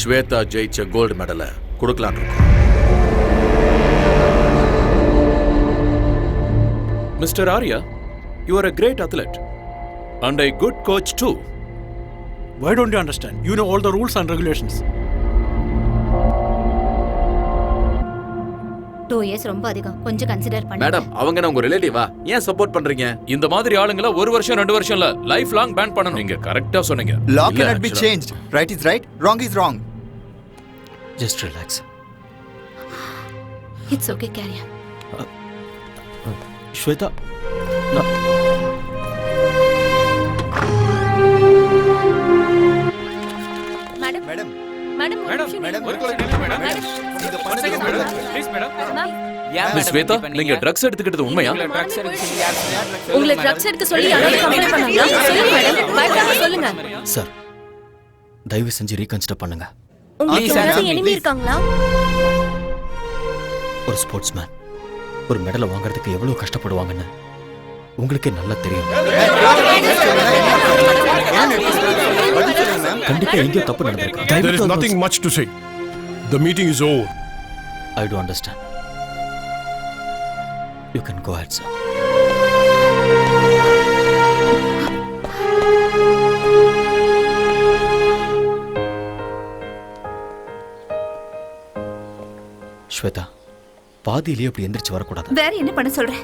ஸ்வேதா ஜெயிச்ச கோல்டு மெடலை கொடுக்கலான்னு இருக்கோம். Mr. Arya, you are a great athlete and a good coach too. Why don't you understand? You know all the rules and regulations. 2 years ரொம்ப அதிகம், கொஞ்சம் consider பண்ணுங்க. Madam, அவங்க என்ன உங்க ரிலேட்டிவா? ஏன் சப்போர்ட் பண்றீங்க? இந்த மாதிரி ஆளுங்கள 1 வருஷம் 2 வருஷம் இல்ல, லைஃப் லாங் பேன் பண்ணணும். நீங்க கரெக்ட்டா சொன்னீங்க. Law cannot be changed. Right is right, wrong is wrong. Just relax. It's okay, carry on. Shweta, madam madam madam madam ஒரு நிமிஷம் மேடம். நீங்க ஒரு second madam, please madam. Miss Shweta, நீங்க ட்ரக்ஸ் எடுத்துக்கிட்டது உண்மையா? உங்களை ட்ரக்ஸ் எடுக்க சொல்லி யாராவது கம்ப்ளைன்ட் பண்ணாங்களா? சொல்லுங்க மேடம், பயப்படாம சொல்லுங்க. சார், தயவு செஞ்சு ரீகன்சிடர் பண்ணுங்க. உங்களுக்கு யாராவது எனிமி இருக்காங்களா? ஒரு ஸ்போர்ட்ஸ்மேன் ஒரு மெடலை வாங்குறதுக்கு எவ்வளவு கஷ்டப்படுவாங்கன்னு உங்களுக்கே நல்லா தெரியும். கண்டிப்பா எங்கேயோ தப்பு நடந்திருக்கு. There is nothing much to say. The meeting is over. I do understand. You can go ahead, sir. Shweta, பாதியிலேயே அப்படி எந்திரிச்சு வரக்கூடாது. வேற என்ன பண்ண சொல்ற?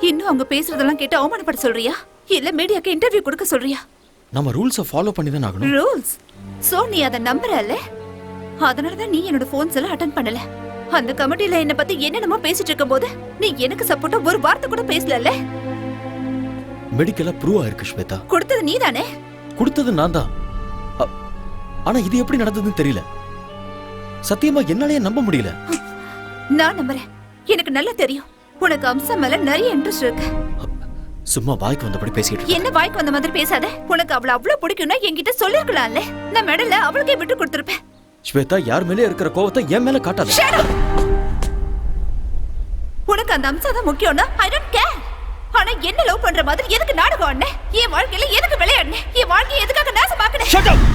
இன்னும் அவங்க பேசுறதெல்லாம் கேட்டு அவமானப்பட சொல்றியா? இல்ல மீடியாக்கு இன்டர்வியூ கொடுக்க சொல்றியா? நம்ம ரூல்ஸை ஃபாலோ பண்ணி தான் ஆகணும். ரூல்ஸ்? சோ நீ அத நம்பறல? அதனால தான் நீ என்னோட போன்ஸ் எல்லாம் அட்டெண்ட் பண்ணல. அந்த கமிட்டில என்ன பத்தி என்னென்னமோ பேசிட்டு இருக்கும்போது நீ எனக்கு சப்போர்ட்டா ஒரு வார்த்தை கூட பேசலல்ல. மெடிக்கலா ப்ரூவ் ஆயிருக்கு ஸ்வேதா. கொடுத்தது நீதானே? கொடுத்தது நான் தான். ஆனா இது எப்படி நடந்ததுன்னு தெரியல. சத்தியமா என்னாலயே நம்ப முடியல. நான் நம்புறேன். எனக்கு நல்லா தெரியும் உனக்கு அம்சா மேல நிறைய இன்ட்ரெஸ்ட் இருக்கு. சும்மா வாய்க்கு வந்தபடி பேசிட்டு என்ன வாய்க்கு வந்த மாதிரி பேசாத. உனக்கு அவளை அவ்வளவு பிடிக்கும்னா என்கிட்ட சொல்லிருக்கலாம்ல. நான் மெடல அவளுக்கே விட்டு கொடுத்திருப்பேன். ஸ்வேதா, யார் மேலே இருக்கிற கோவத்தை என் மேல காட்டாத. உனக்கு அந்த அம்சா தான் முக்கியம்னா ஐ டோன்ட் கேர். ஆனா என்ன லவ் பண்ற மாதிரி எதுக்கு நாடகம் ஆடுன? என் வாழ்க்கையில எதுக்கு விளையாடுன? என் வாழ்க்கையை எதுக்காக நாசமாக்குன? Shut up.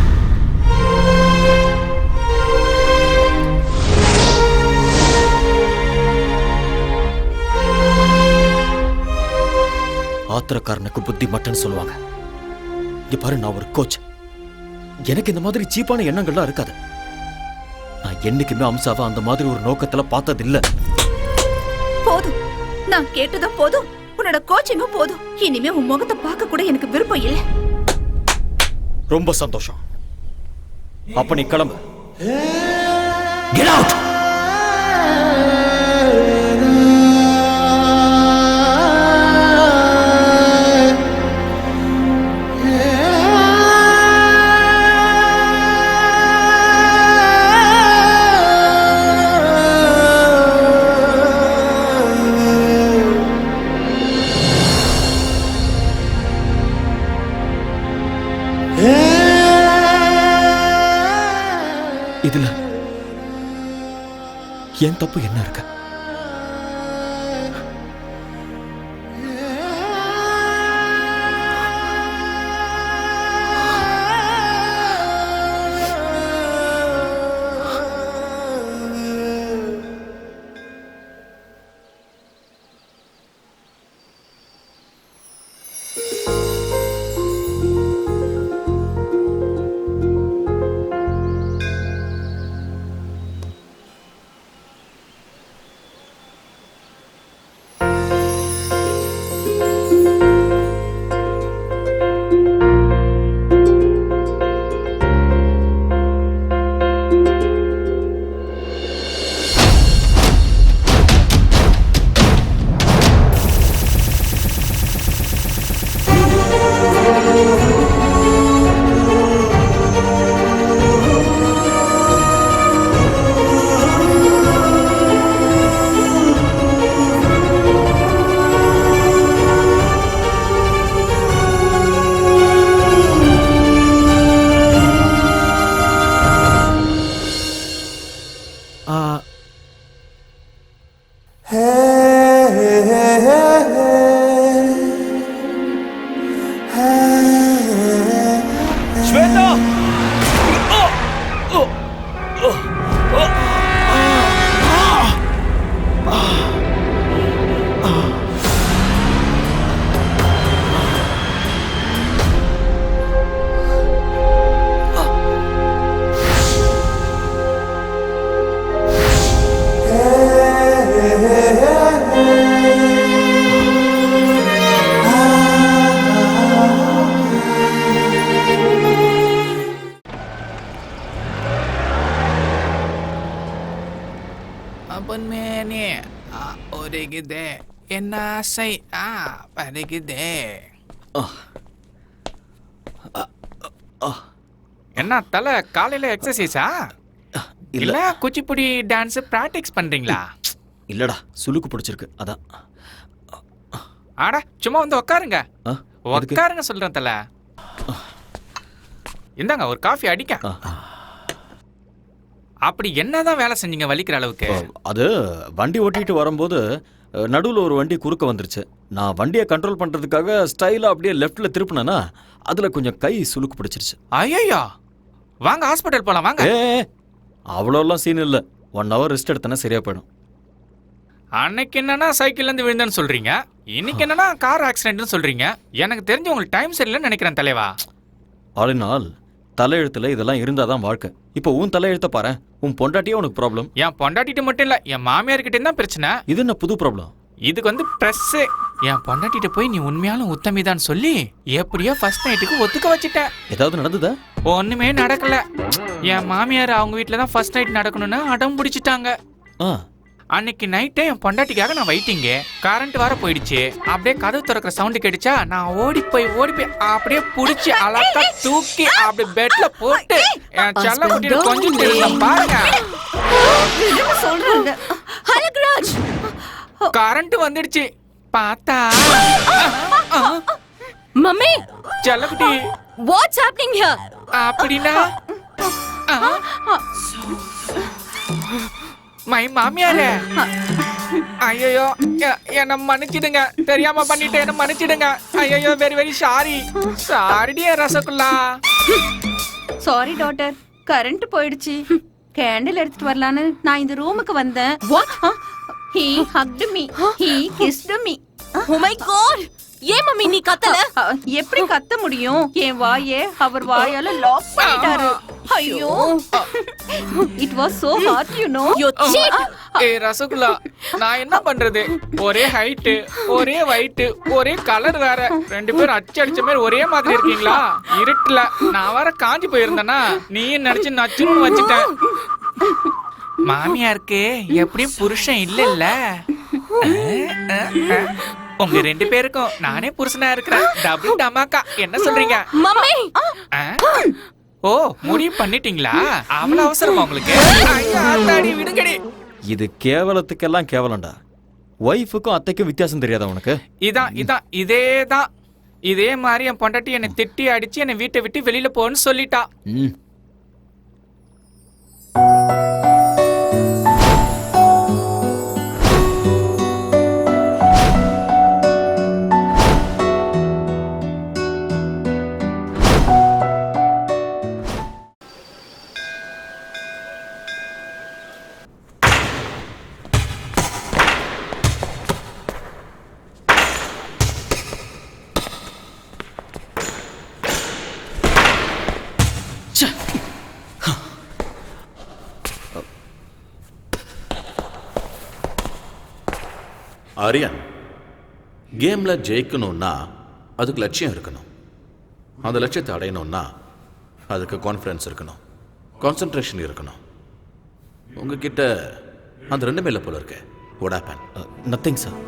ஆத்திரக்காரனுக்கு புத்தி மட்டும்னு சொல்லுவாங்க. இங்க பாரு, நான் ஒரு கோச். எனக்கு இந்த மாதிரி சீப்பான எண்ணங்கள்லாம் இருக்காது. நான் என்னைக்குமே அம்சாவை அந்த மாதிரி ஒரு நோக்கத்துல பார்த்தது இல்ல. போதும், நான் கேட்டதும் போதும், உன்னோட கோச்சிங்கும் போதும். இனிமே உன் முகத்தை பார்க்க கூட எனக்கு விருப்பம் இல்லை. ரொம்ப சந்தோஷம். அப்ப நீ கிளம்பு. Get out. இதுல என் தப்பு என்ன இருக்கு? ஒருகுதே என்ன ஆசை பருகுதே. என்ன தலை காலையில எக்ஸசைஸா இல்ல குச்சிப்புடி டான்ஸ் பிராக்டிஸ் பண்றீங்களா? இல்லடா சுளுக்கு பிடிச்சிருக்கு அதான். ஆடா சும்மா வந்து உட்காருங்க. உட்காருங்க சொல்றேன் தலை. இந்தாங்க ஒரு காஃபி அடிக்க. அப்படி என்னதான் வேலை செஞ்சீங்க வலிக்கிற அளவுக்கு? அது வண்டி ஓட்டிட்டு வரும்போது நடுவில் ஒரு வண்டி குறுக்க வந்துருச்சு. நான் வண்டியை கண்ட்ரோல் பண்றதுக்காக ஸ்டைலா அப்படியே லெஃப்ட்ல திருப்பினேன்னா அதுல கொஞ்சம் கை சுளுக்கு பிடிச்சிருச்சு. ஐயோ வாங்க ஹாஸ்பிட்டல் போலாம் வாங்க. அவ்வளோலாம் சீன் இல்லை. 1 hour ரெஸ்ட் எடுத்தனா சரியா போயிடும். அன்னைக்கு என்னன்னா சைக்கிள்ல இருந்து விழுந்தேன்னு சொல்றீங்க, இன்னைக்கு என்னன்னா கார் ஆக்சிடென்ட்னு சொல்றீங்க. எனக்கு தெரிஞ்சு உங்களுக்கு டைம் சரியில்லைன்னு நினைக்கிறேன் தலைவா. ஆல் இன் ஆல் தலையெழுத்துல இதெல்லாம் இருந்தாதான் வாழ்க்கை. இப்போ உன் தலையெழுத்த பாரு. உன் பொண்டாட்டியே உனக்கு ப்ராப்ளம். என் பொண்டாட்டிட்டு மட்டும் இல்ல, என் மாமியார்கிட்ட தான் பிரச்சனை. இது என்ன புது ப்ராப்ளம்? இதுக்கு வந்து பிரஸ். என் பொண்டாட்டிட்ட போய் நீ உண்மையாலும் உத்தமிதான் சொல்லி எப்படியோ ஃபர்ஸ்ட் நைட்டுக்கு ஒத்துக்க வச்சுட்டேன். ஏதாவது நடந்ததா? ஒண்ணுமே நடக்கல. என் மாமியார் அவங்க வீட்டுல தான் ஃபர்ஸ்ட் நைட் நடக்கணும்னு அடம் பிடிச்சிட்டாங்க. அன்னைக்கு நைட்டே என் பொண்டாட்டிக்காக நான் வெயிட்டிங்க. கரண்ட் வர போயிடுச்சு. அப்படியே கதவு திறக்கிற சவுண்ட் கேட்டுச்சா, நான் ஓடி போய் அப்படியே புடிச்சு அழகா தூக்கி அப்படி பெட்ல போட்டு என் செல்ல குட்டியை கொஞ்சம் தெரியும் பாருங்க. கரண்ட் வந்துடுச்சு. பார்த்தா மம்மி செல்லக்குட்டி வாட்ஸ் ஹேப்பனிங் ஹியர்? அப்படினா மை மாமியாரே, ஐயோ என்ன மன்னிச்சிடுங்க, தெரியாம பண்ணிட்டு என்ன மன்னிச்சிடுங்க. ஐயோ வெரி வெரி சாரி. சாரிடியே ரசகுல்லா. சாரி டாட்டர், கரண்ட் போயிடுச்சு. கேண்டில் எடுத்துட்டு வரலான்னு நான் இந்த ரூமுக்கு வந்தேன். He hugged me. He kissed me. Oh my god! ஏன் மம்மி நீ கத்தல? எப்படி கத்த முடியும்? என் வாயே அவர் வாயால லாக் பண்ணிட்டாரு. ஐயோ, it was so hard, you know. You cheat. Rasgulla, நான் என்ன பண்றது? ஒரே ஹைட், ஒரே weight, ஒரே கலர் வேற. 2 பேரும் அடிச்ச மாதிரி ஒரே மாதிரி இருக்கீங்களா? இருட்டுல நான் வர காஞ்சி போயிருந்தேனா நீ நினைச்சு நச்சுன்னு வச்சிட்டேன். மாமியாருக்கு எப்படியும் புருஷன் இல்ல. உங்க 2 பேருக்கும் நானே புருஷனா இருக்கிறேன். டபுள் டமாக்கா. என்ன சொல்றீங்க மம்மி? ஓ முடிவு பண்ணிட்டீங்களா? அவ்வளவு அவசரமா உங்களுக்கு? ஆத்தாடி விடுங்கடி. இது கேவலத்துக்கெல்லாம் கேவலம்டா. ஒய்ஃபுக்கும் அத்தைக்கும் வித்தியாசம் தெரியாதா உனக்கு? இதேதான். இதே மாதிரி என் பொண்டாட்டி என்னை திட்டி அடிச்சு என்னை வீட்டை விட்டு வெளியில போன்னு சொல்லிட்டா. ஆரியன், கேம்ல ஜெயிக்கணும்னா அதுக்கு லட்சியம் இருக்கணும். அந்த லட்சியத்தை அடையணும்னா அதுக்கு கான்ஃபிடன்ஸ் இருக்கணும், கான்சென்ட்ரேஷன் இருக்கணும். உங்ககிட்ட அந்த 2மே இல்லை போல இருக்கு. What happen? Nothing sir.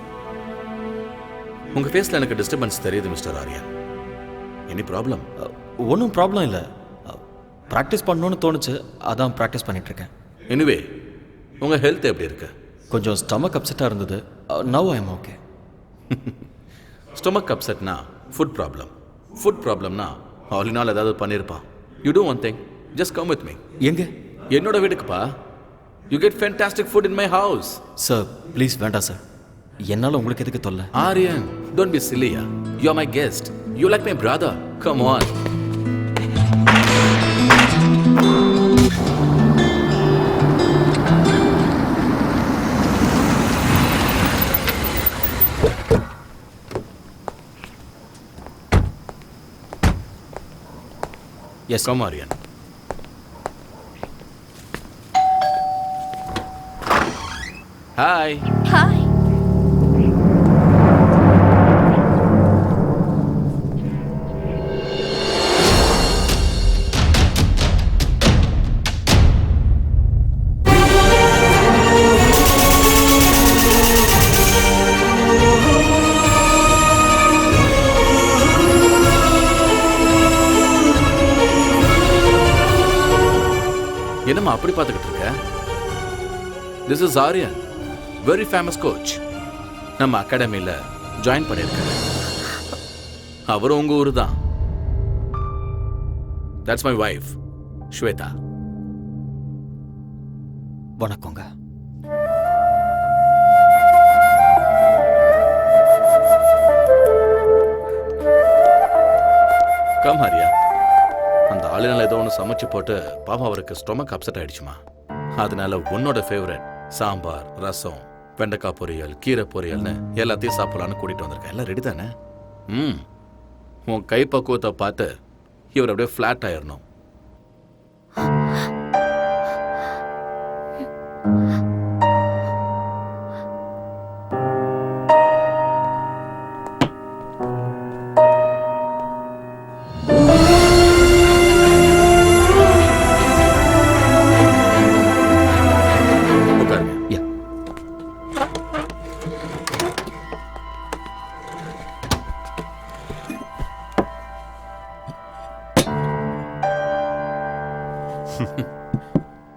உங்க ஃபேஸ்ல எனக்கு டிஸ்டர்பன்ஸ் தெரியுது மிஸ்டர் ஆரியன். Any problem? ஒன்றும் ப்ராப்ளம் இல்லை. ப்ராக்டிஸ் பண்ணணும்னு தோணுச்சு, அதான் ப்ராக்டிஸ் பண்ணிட்டு இருக்கேன். எனிவே உங்க ஹெல்த் எப்படி இருக்கு? கொஞ்சம் ஸ்டமக் அப்செட்டாக இருந்தது. Now I am okay. Stomach அப்செட்னா ஃபுட் ப்ராப்ளம். ஃபுட் ப்ராப்ளம்னா ஆல் இன் ஆல் ஏதாவது பண்ணியிருப்பான். You do one thing, just come with me. எங்க? என்னோட வீட்டுக்குப்பா. You get fantastic food in my house. Sir please வேண்டாம் சார். என்னால் உங்களுக்கு எதுக்கு தொல்லை? ஆரியன், டோன்ட் பி சில்லியா. You are my guest. You like my brother. Come on. Yes, come Aryan. Hi. Hi. என்னம்மா அப்படி பார்த்துக்கிட்டு இருக்க? This is Aryan, very famous coach. நம்ம அகாடமியில் ஜாயின் பண்ணியிருக்காரு. அவரும் உங்க ஊரு தான். That's my wife Shweta. வணக்கங்க. கம் ஹரியா. அந்த ஆளுநர் ஏதோ ஒன்று சமைச்சு போட்டு பாவம் அவருக்கு ஸ்டொமக் அப்செட் ஆயிடுச்சுமா. அதனால உன்னோட ஃபேவரட் சாம்பார், ரசம், வெண்டைக்காய் பொரியல், கீரை பொரியல்னு எல்லாத்தையும் சாப்பிடலான்னு கூட்டிட்டு வந்திருக்கேன். எல்லாம் ரெடி தானே? உன் கை பக்குவத்தை பார்த்து இவர் அப்படியே ஃப்ளாட் ஆயிடணும்.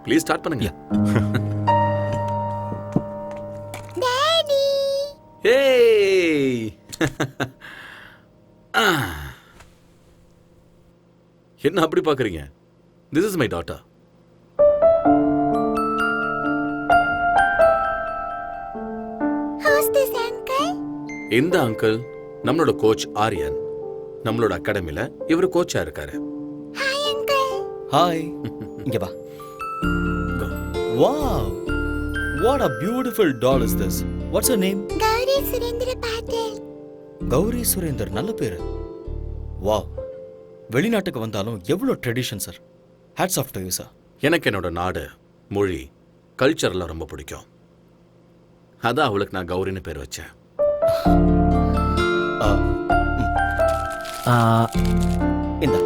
ப்ளீஸ் ஸ்டார்ட் பண்ணுங்க. டாடி. ஏய். என்ன அப்படி பாக்குறீங்க? This is my daughter. Who's this uncle? இந்த அங்கிள் நம்மளோட கோச் ஆரியன். நம்மளோட அகாடமில இவர் கோச்சா இருக்காரு. Hi uncle. ஹாய். இங்க வா. Wow! What a beautiful doll is this? What's her name? Gowri Surendra பாட்டில். கௌரி சுரேந்தர், நல்ல பேரு. வாவ். வெளிநாட்டுக்கு வந்தாலும் எவ்வளோ tradition sir. Hats off to you sir. எனக்கு என்னோட நாடு, மொழி, கல்ச்சர்லாம் ரொம்ப பிடிக்கும். அதான் அவளுக்கு நான் கௌரின்னு பேர் வச்சேன். இந்த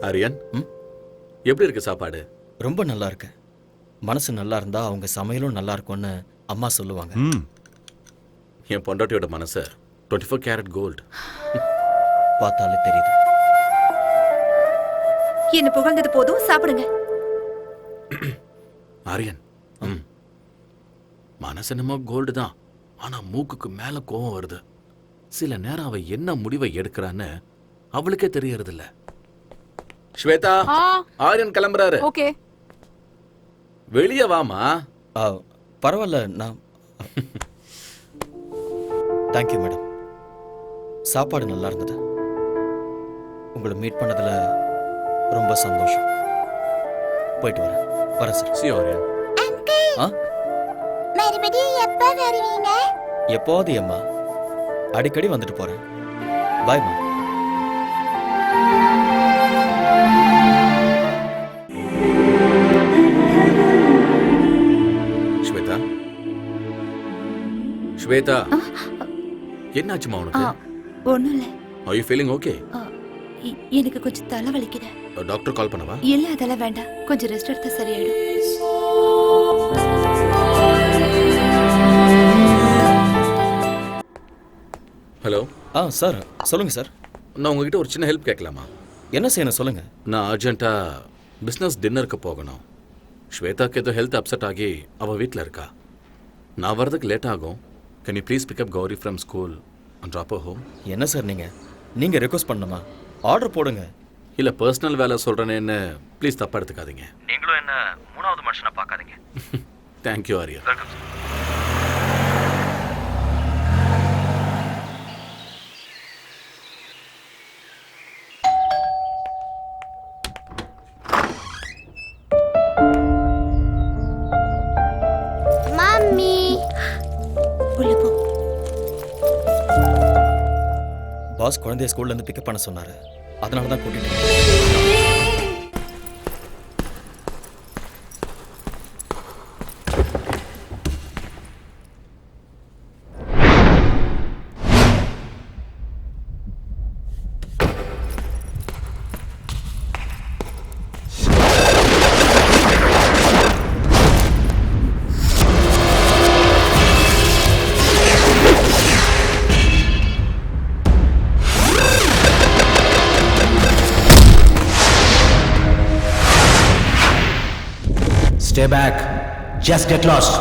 ஆரியன், எப்படி இருக்கு சாப்பாடு? ரொம்ப நல்லா இருக்கு. மனசு நல்லா இருந்தா அவங்க சமையலும் நல்லா இருக்கும்னு அம்மா சொல்லுவாங்க. என் பொண்டாட்டியோட மனசு 24 கேரட் கோல்டு. பார்த்தாலே தெரியுது. என்ன புகழ்ந்தது போதும், சாப்பிடுங்க. ஆரியன், மனசு என்னமோ கோல்டு தான், ஆனா மூக்குக்கு மேல கோவம் வருது. சில நேரம் அவ என்ன முடிவை எடுக்கிறான்னு அவளுக்கே தெரியறது இல்ல. ஸ்வேதா, ஆரியன் கிளம்புறாரு. ஓகே. வெளியே வாமா. பரவாயில்ல, நான் தேங்க்யூ மேடம். சாப்பாடு நல்லா இருந்தது. உங்களை மீட் பண்ணதுல ரொம்ப சந்தோஷம். போயிட்டு வரேன் சார். சி ஆரியன். மறுபடியும் எப்ப வருவீங்க? எப்போது அம்மா, அடிக்கடி வந்துட்டு போறேன். பாய்மா. ஸ்வேதா, ஸ்வேதா, என்னாச்சுமா உனக்கு? ஒண்ணும் இல்ல. Are you feeling okay? எனக்கு கொஞ்சம் தலை வலிக்குது. டாக்டர் கால் பண்ணவா? இல்ல, அதெல்லாம் வேண்டாம். கொஞ்சம் ரெஸ்ட் எடுத்தா சரியாயிடும். ஹலோ. சார் சொல்லுங்க சார். நான் உங்ககிட்ட ஒரு சின்ன ஹெல்ப் கேட்கலாமா? என்ன செய்யணும் சொல்லுங்க. நான் அர்ஜென்ட்டா பிஸ்னஸ் டின்னருக்கு போகணும். ஸ்வேதாக்கு ஏதோ ஹெல்த் அப்செட் ஆகி அவள் வீட்டில் இருக்கா. நான் வரதுக்கு லேட் ஆகும். Can you please pick up Gauri from school and drop home? என்ன சார் நீங்க ரெக்வஸ்ட் பண்ணணுமா? ஆர்டர் போடுங்க. இல்லை, பர்சனல் வேலை சொல்கிறேன்னு ப்ளீஸ் தப்பாக எடுத்துக்காதீங்க. நீங்களும் என்ன மூணாவது மனுஷனா பார்க்காதீங்க. தேங்க்யூ ஆரியா. மம்மி. உள்ள போ. பாஸ் குழந்தைய ஸ்கூல்ல இருந்து பிக்கப் பண்ண சொன்னாரு. அதனால தான் கூட்டிட்டு Stay back. Just get lost.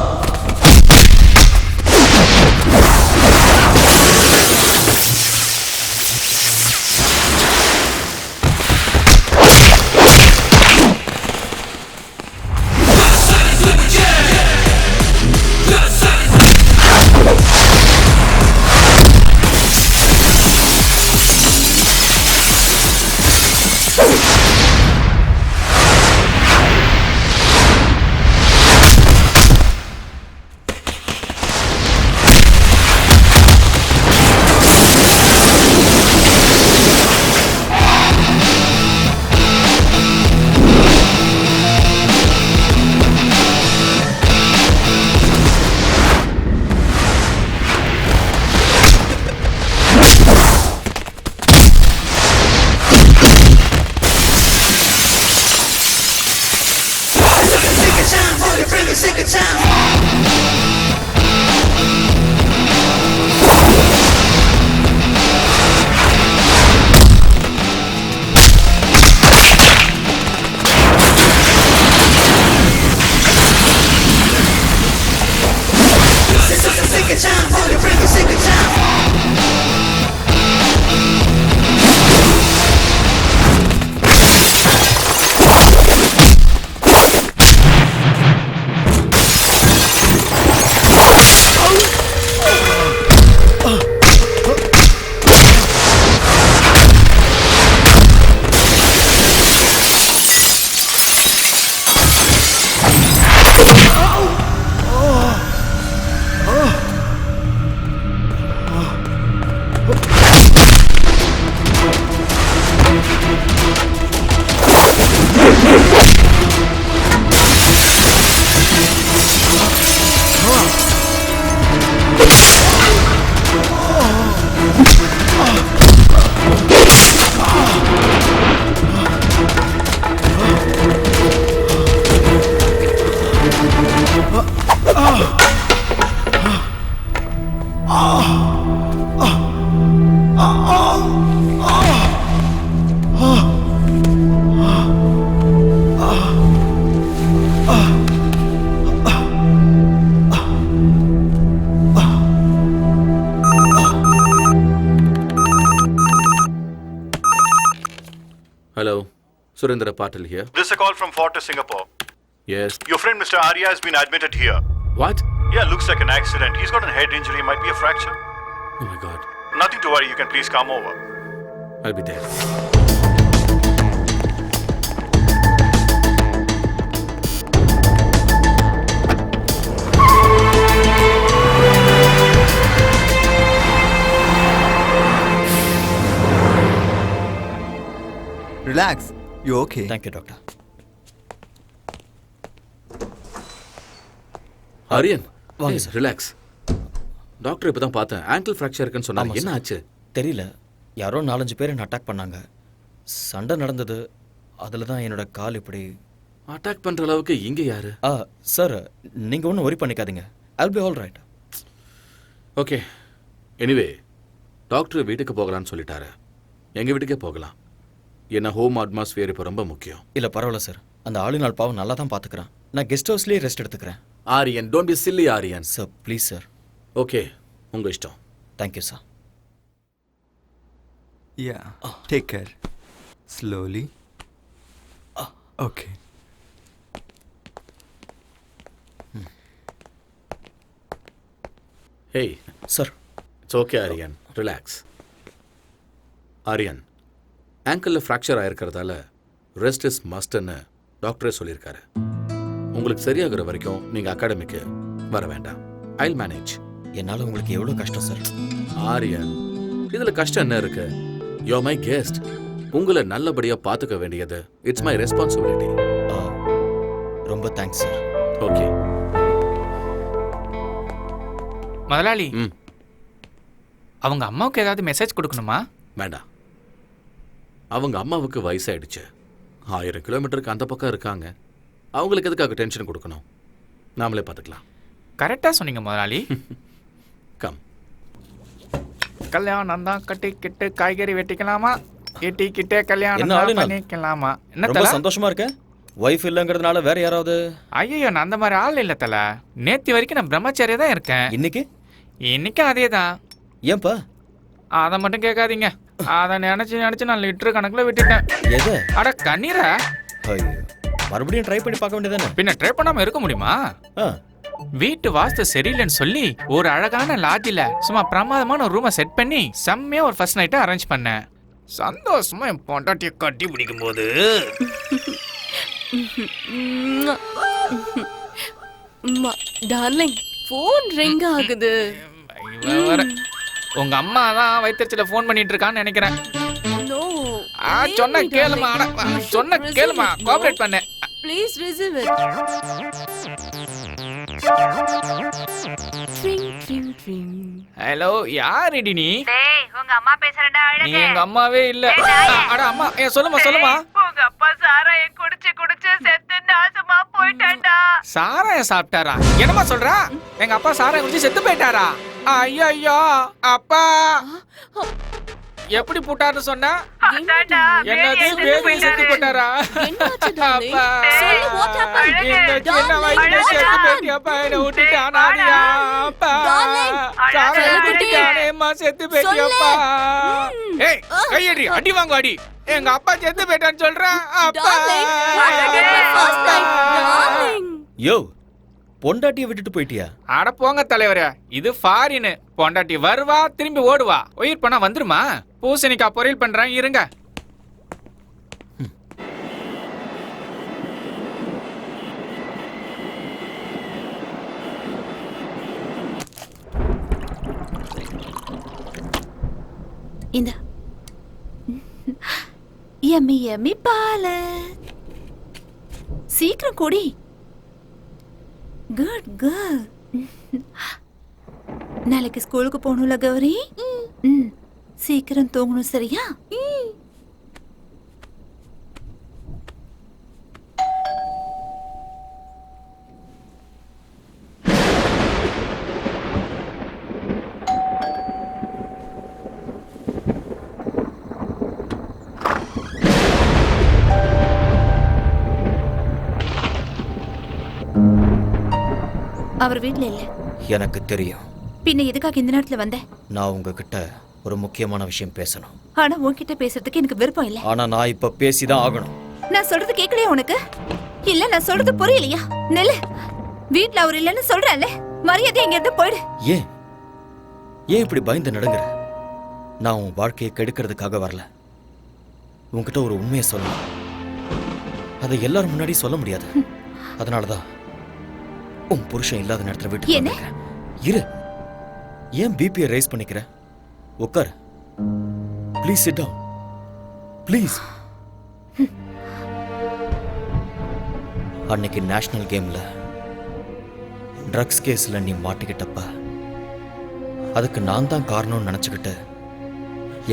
Hello, Surendra Patil here. This is a call from Fortis, Singapore. Yes. Your friend Mr. Arya has been admitted here. What? Yeah, looks like an accident. He's got a head injury, might be a fracture. Oh my God. Nothing to worry, you can please come over. I'll be there. Relax. You okay? Thank you, doctor. Aryan வாங்க sir. Relax. Doctor இப்போ தான் பார்த்தேன். Angle fracture இருக்குன்னு சொன்னாங்க. என்ன ஆச்சு? தெரியல. யாரோ 4-5 பேர் என்ன அட்டாக் பண்ணாங்க. சண்டை நடந்தது. அதில் தான் என்னோட கால் இப்படி. அட்டாக் பண்ணுற அளவுக்கு இங்கே யாரு? சார் நீங்கள் ஒன்றும் ஒரி பண்ணிக்காதீங்க. I'll be all right. Okay. Anyway doctor வீட்டுக்கு போகலான்னு சொல்லிட்டாரு. எங்கள் வீட்டுக்கே போகலாம். என்ன ஹோம் அட்மாஸ்பியர் இப்போ ரொம்ப முக்கியம். இல்லை பரவாயில்ல சார். அந்த ஆளுநாள் பாவம் நல்லா தான் பார்த்துக்கிறேன். நான் கெஸ்ட் ஹவுஸ்லேயே ரெஸ்ட் எடுத்துக்கிறேன். Aryan, don't B chilli Aryan. Sir please sir. Okay, உங்கள் இஷ்டம். Thank you sir. Yeah. Take care. Slowly. Okay. Hey. Sir. It's okay, Aryan. Relax. Aryan, ஆங்கிளில் ஃப்ராக்சர் ஆயிருக்கிறதால ரெஸ்ட் இஸ் மஸ்ட்னு டாக்டரே சொல்லியிருக்காரு. உங்களுக்கு சரியாகிற வரைக்கும் நீங்கள் அகாடமிக்கு வர வேண்டாம். ஐல் மேனேஜ். என்னால் உங்களுக்கு எவ்வளோ கஷ்டம் சார். ஆரியன், இதில் கஷ்டம் என்ன இருக்கு? You my guest. உங்களை நல்லபடியாக பார்த்துக்க வேண்டியது இட்ஸ் மை ரெஸ்பான்சிபிலிட்டி. ரொம்ப தேங்க்ஸ் சார். ஓகே முதலாளி, அவங்க அம்மாவுக்கு ஏதாவது மெசேஜ் கொடுக்கணுமா? வேண்டாம். அவங்க அம்மாவுக்கு வயசாயிடுச்சு. 1000 கிலோமீட்டருக்கு அந்த பக்கம் இருக்காங்க. அவங்களுக்கு எதுக்காக டென்ஷன் கொடுக்கணும்? நாமளே பார்த்துக்கலாம். கரெக்டாக சொன்னீங்க முதலாளி. கம். கல்யாணம் தான் கட்டிக்கிட்டு காய்கறி வெட்டிக்கலாமா? எட்டிக்கிட்டே கல்யாணம் என்ன தான் பண்ணிக்கலாமா? ரொம்ப சந்தோஷமா இருக்க? ஒய்ஃப் இல்லைங்கிறதுனால வேற யாராவது? ஐயோ, நான் அந்த மாதிரி ஆள் இல்லை தல. நேற்று வரைக்கும் நான் பிரம்மச்சாரியா தான் இருக்கேன். இன்னைக்கும் அதே தான். ஏன்பா? அதை மட்டும் கேட்காதீங்க. அதை நினைச்சு நான் லிட்டர் கணக்குல விட்டுட்டேன். எது? அட கண்ணீரா? மறுபடியும் ட்ரை பண்ணி பார்க்க வேண்டியதானே? பின்ன ட்ரை பண்ணாம இருக்க முடியுமா? வீட்டு வாஸ்து சரியில்லைன்னு சொல்லி ஒரு அழகான லாட்ஜில் சும்மா பிரமாதமான ஒரு ரூமை செட் பண்ணி செம்மையா ஒரு ஃபர்ஸ்ட் நைட்டை அரேஞ்ச் பண்ணேன். சந்தோஷமா என் பொண்டாட்டியை கட்டி பிடிக்கும் போது டார்லிங், ஃபோன் ரிங் ஆகுது. உங்க அம்மா தான் வயிற்றுல ஃபோன் பண்ணிட்டு இருக்கான்னு நினைக்கிறேன். சொன்ன கேளுமா, சொன்ன கேளுமா, கோஆபரேட் பண்ண. Please receive it. ஹலோ, யாருடி நீ? டேய், உங்க அம்மா பேசுறடா. நீ எங்க அம்மாவே இல்ல. அட அம்மா, சொல்லுமா. உங்க அப்பா சாராய குடிச்சு செத்து நாசமா போயிட்டான்டா. சாராயம் சாப்பிட்டாரா? என்னமா சொல்றா? எங்க அப்பா சாராயம் குடிச்சு செத்து போயிட்டாரா? ஐயோ, அப்பா எப்படி போட்டாருன்னு சொன்னா? என்னது, வேதி செத்து போட்டாரா? அப்பா சின்ன வயசுல செத்து போயிட்டியாப்பா, என்ன விட்டுட்டானாடியா? அப்பா சாராயம் குடிக்கானேம்மா செத்து போயிட்டியாப்பா. ஏய், கையடி, அடி வாங்கு அடி. எங்க அப்பா செத்து போயிட்டான்னு சொல்றேன். அப்பா யோ, பொண்டாட்டியை விட்டுட்டு போயிட்டியா? அட போங்க தலைவரே, இது ஃபாரின். பொண்டாட்டி வருவா, திரும்பி ஓடுவா. உயிர் பண்ணா வந்துருமா? பூசணிக்காய் பொரியல் பண்றேன், இருங்க. இந்த யம்மி யம்மி பால சீக்கிரம் குடி. Good girl. நாளைக்கு ஸ்கூலுக்கு போகணும்ல கௌரி? சீக்கிரம் தூங்கணும், சரியா? அவர் வீட்ல இல்ல. எனக்கு தெரியும். பின்ன எதுக்காக இந்த நேரத்துல வந்த? நான் உங்ககிட்ட ஒரு முக்கியமான விஷயம் பேசணும். ஆனா உன்கிட்ட பேசுறதுக்கு எனக்கு விருப்பம் இல்ல. ஆனா நான் இப்ப பேசிதான் ஆகணும். நான் சொல்றது கேட்கலையா உனக்கு? இல்ல, நான் சொல்றது புரியலையா? நெல்லு, வீட்ல அவர் இல்லன்னு சொல்றேன்ல, மரியாதை எங்க இருந்து போயிடு. ஏன் இப்படி பயந்து நடுங்குற? நான் உன் வாழ்க்கையை கெடுக்கிறதுக்காக வரல. உன்கிட்ட ஒரு உண்மையை சொல்லணும். அதை எல்லாரும் முன்னாடி சொல்ல முடியாது. அதனாலதான் உன் புருஷன் இல்லாத நேரத்துல விட்டு இரு. ஏன் பிபியை ரைஸ் பண்ணிக்கிற? உட்கார். Please sit down. ப்ளீஸ். அன்னைக்கு நேஷனல் கேம்ல ட்ரக்ஸ் கேஸ்ல நீ மாட்டிக்கிட்டப்ப அதுக்கு நான் தான் காரணம்னு நினைச்சுக்கிட்டு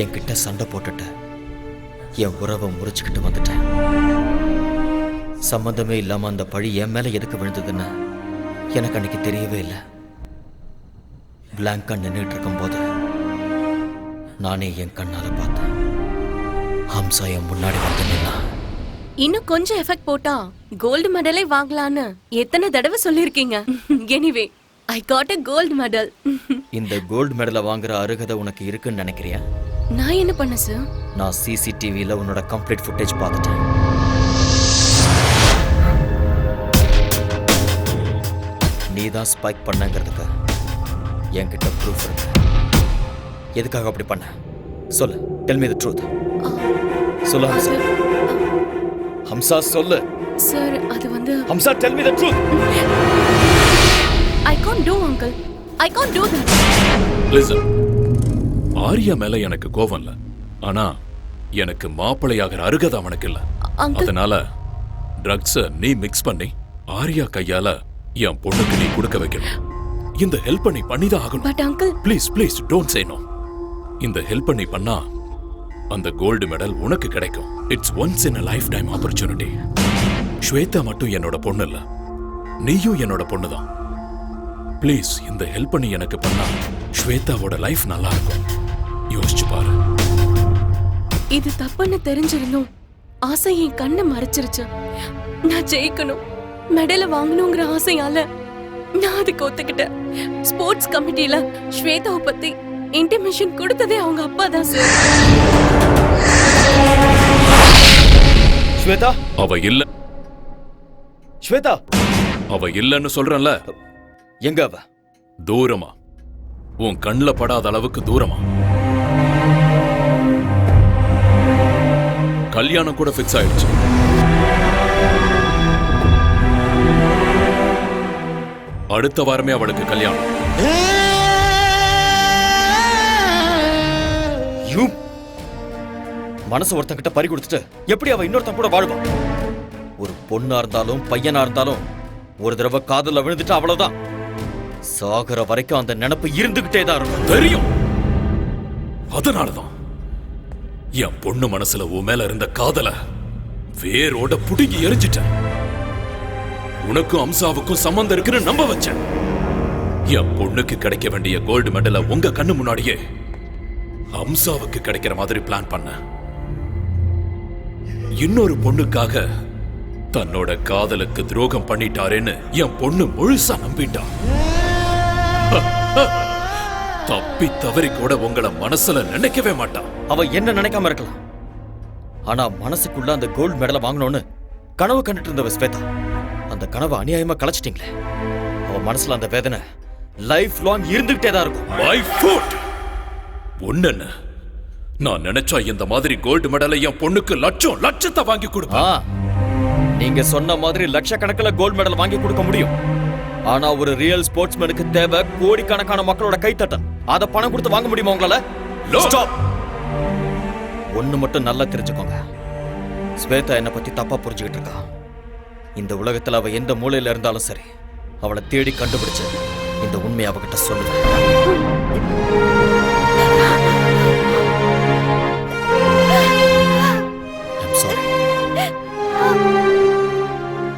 என்கிட்ட சண்டை போட்டுட்டு என் உறவை முறிச்சுக்கிட்டு வந்துட்டேன். சம்பந்தமே இல்லாம அந்த பழி என் மேல எதுக்கு விழுந்ததுன்னு எனக்கு அன்னைக்கு தெரியவே இல்லை. பிளாங்கா நின்றுட்டு இருக்கும்போது நானே என் கண்ணால பார்த்தேன். ஹம்சா என் முன்னாடி வந்து நின்னா. இன்னும் கொஞ்சம் எஃபெக்ட் போட்டா கோல்டு மெடலே வாங்கலான்னு எத்தனை தடவை சொல்லிருக்கீங்க. Anyway, I got a gold medal. இந்த கோல்டு மெடலை வாங்குற அருகதை உனக்கு இருக்குன்னு நினைக்கிறியா? நான் என்ன பண்ண சார்? நான் சிசிடிவில உன்னோட கம்ப்ளீட் ஃபுட்டேஜ் பார்த்துட்டேன். நீ தான் ஸ்பைக் பண்ணங்கிறதுக்கு என்கிட்ட ப்ரூஃப் இருக்கு. எதுக்காக அப்படி பண்ண? சொல்லு. Tell me the truth. சொல்லு ஹம்சா. ஹம்சா சொல்லு. சார், அது வந்து Hamsa, tell me the truth. I can't do, uncle. I can't do that. Listen. Arya மேல எனக்கு கோவம் இல்ல. ஆனா எனக்கு மாப்பிளையாகிற அருகதை அவனுக்கு இல்ல. அதனால ட்ரக்ஸ நீ மிக்ஸ் பண்ணி ஆரியா கையால என் பொண்ணுக்கு நீ கொடுக்க வைக்கணும். இந்த ஹெல்ப் நீ பண்ணிதான் ஆகணும். But uncle, please don't say no. இந்த ஹெல்ப் நீ பண்ணா அந்த கோல்டு மெடல் உனக்கு கிடைக்கும். It's once in a lifetime opportunity. Shweta மட்டும் என்னோட பொண்ணு இல்ல, நீயும் என்னோட பொண்ணுதான். ப்ளீஸ் இந்த ஹெல்ப் நீ எனக்கு பண்ணா ஸ்வேதாவோட லைஃப் நல்லா இருக்கும். யோசிச்சு பாரு. இது தப்புன்னு தெரிஞ்சிருந்தும் ஆசை என் கண்ணை மறைச்சிருச்சு. நான் ஜெயிக்கணும், மெடலை வாங்கணுங்கிற ஆசையால நான் அதுக்கு ஒத்துக்கிட்டேன். ஸ்போர்ட்ஸ் கமிட்டில ஸ்வேதாவை பத்தி இன்டிமேஷன் கொடுத்ததே அவங்க அப்பா தான் சார். ஸ்வேதா, அவ இல்ல. ஸ்வேதா, அவ இல்லன்னு சொல்றேன்ல. எங்க அவ? தூரமா, உன் கண்ணுல படாத அளவுக்கு தூரமா. கல்யாணம் கூட ஃபிக்ஸ் ஆயிடுச்சு. அடுத்த வாரமே அவளுக்கு கல்யாணம். மனசு ஒருத்தங்கிட்ட பறி கொடுத்துட்டு எப்படி அவ இன்னொருத்தன் கூட வாழ்வா? ஒரு பொண்ணா இருந்தாலும் பையனா இருந்தாலும் ஒரு தடவை காதல விழுந்துட்டு அவ்வளவுதான். சாகர வரைக்கும் அந்த நினைப்பு இருந்துகிட்டே தான் இருக்கும். தெரியும். அதனாலதான் என் பொண்ணு மனசுல உன் மேல இருந்த காதல வேரோட புடுங்கி எரிஞ்சிட்டேன். உனக்கும் அம்சாவுக்கும் சம்பந்தம் இருக்குன்னு நம்ப வச்சேன். என் பொண்ணுக்கு கிடைக்க வேண்டிய கோல்டு மெடலை உங்க கண்ணு முன்னாடியே அம்சாவுக்கு கிடைக்கிற மாதிரி பிளான் பண்ண. இன்னொரு பொண்ணுக்காக தன்னோட காதலுக்கு துரோகம் பண்ணிட்டாரேன்னு என் பொண்ணு முழுசா நம்பிட்டா. தப்பி தவறி கூட உங்களை மனசுல நினைக்கவே மாட்டான். அவ என்ன நினைக்காம இருக்கலாம், ஆனா மனசுக்குள்ள அந்த கோல்டு மெடலை வாங்கணும்னு கனவு கண்டுட்டு இருந்தவ ஸ்வேதா. அந்த கனவை அநியாயமா கலைச்சிட்டீங்களே. அவ மனசுல அந்த வேதனை லைஃப் லாங் இருந்துகிட்டே தான் இருக்கும். My foot. ஒண்ணு, நான் நினைச்சா இந்த மாதிரி கோல்டு மெடலை என் பொண்ணுக்கு லட்சத்தை வாங்கி கொடுப்பேன். நீங்க சொன்ன மாதிரி லட்சக்கணக்கில் கோல்டு மெடல் வாங்கி கொடுக்க முடியும். ஆனா ஒரு ரியல் ஸ்போர்ட்ஸ்மேனுக்கு தேவை கோடிக்கணக்கான மக்களோட கைத்தட்டல். அத பணம் கொடுத்து வாங்க முடியுமா உங்களால? ஸ்டாப். ஒண்ணு மட்டும் நல்லா தெரிஞ்சுக்கோங்க, ஸ்வேதா என்னை பத்தி தப்பா புரிஞ்சுக்கிட்டு இருக்கா. இந்த உலகத்துல அவ எந்த மூலையில இருந்தாலும் சரி, அவளை தேடி கண்டுபிடிச்சு இந்த உண்மையை அவகிட்ட சொல்லுவேன்.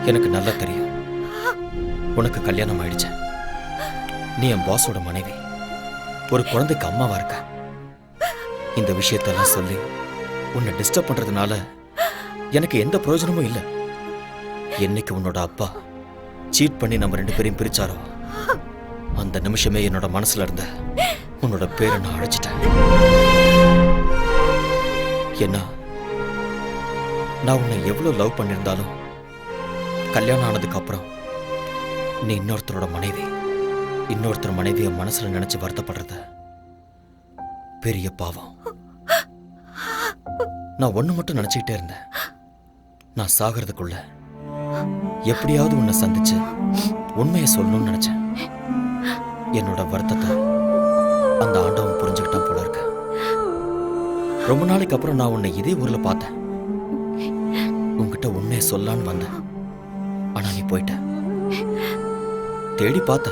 எனக்கு நல்லா தெரியும் உனக்கு கல்யாணம் ஆயிடுச்சு. நீ என் பாஸோட மனைவி, ஒரு குழந்தைக்கு அம்மாவா இருக்க. இந்த விஷயத்தெல்லாம் சொல்லி உன்னை டிஸ்டர்ப் பண்றதுனால எனக்கு எந்த பிரயோஜனமும் இல்லை. என்னைக்கு உன்னோட அப்பா சீட் பண்ணி நம்ம 2 பேரையும் பிரிச்சாரோ அந்த நிமிஷமே என்னோட மனசுல இருந்த உன்னோட பேரை நான் அழைச்சிட்டேன். என்ன, நான் உன்னை எவ்வளவு லவ் பண்ணியிருந்தாலும் கல்யாணம் ஆனதுக்கு அப்புறம் நீ இன்னொருத்தரோட மனைவி, இன்னொருத்தர் மனைவிய மனசுல நினைச்சு வருத்தப்படுறது பெரிய பாவம். நான் ஒண்ணு மட்டும் நினைச்சுக்கிட்டே இருந்தேன், நான் சாகிறதுக்குள்ள எப்படியாவது உன்னை சந்திச்சு உண்மையை சொல்லணும்னு நினைச்சேன். என்னோட வருத்தத்தை அந்த ஆண்டவன் புரிஞ்சுக்கிட்டான் போல இருக்கு. ரொம்ப நாளைக்கு அப்புறம் நான் உன்னை இதே ஊர்ல பார்த்தேன். உன்கிட்ட உண்மையை சொல்லான்னு வந்தேன், ஆனா நீ போயிட்ட. தேடி பார்த்த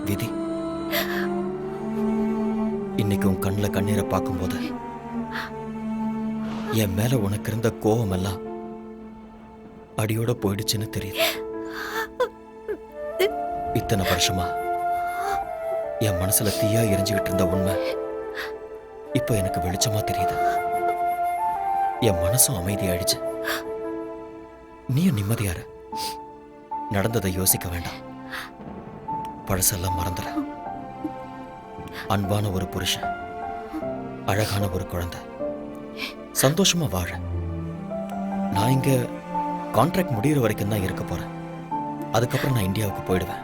விதி. இன்னைக்கு உன் கண்ணுல கண்ணீரை பார்க்கும்போது என் மேல உனக்கு இருந்த கோபம் எல்லாம் அடியோட போயிடுச்சுன்னு தெரியுது. இத்தனை வருஷமா என் மனசுல தீயா எரிஞ்சுக்கிட்டு இருந்த உண்மை இப்ப எனக்கு வெளிச்சமா தெரியுது. என் மனசும் அமைதியாயிடுச்சு, நீயும் நிம்மதியார. நடந்ததை யோசிக்க வேண்டாம், பழசெல்லாம் மறந்துட. அன்பான ஒரு புருஷன், அழகான ஒரு குழந்தை, சந்தோஷமா வாழ. நான் இங்க கான்ட்ராக்ட் முடிகிற வரைக்கும் தான் இருக்க போறேன். அதுக்கப்புறம் நான் இந்தியாவுக்கு போயிடுவேன்.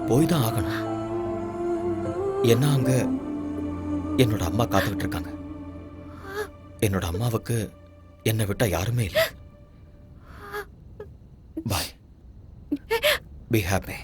போய் தான் ஆகணும். என்ன, அங்க என்னோட அம்மா காத்துக்கிட்டு இருக்காங்க. என்னோட அம்மாவுக்கு என்னை விட்டா யாருமே இல்லை. பாய், பி ஹாப்பி.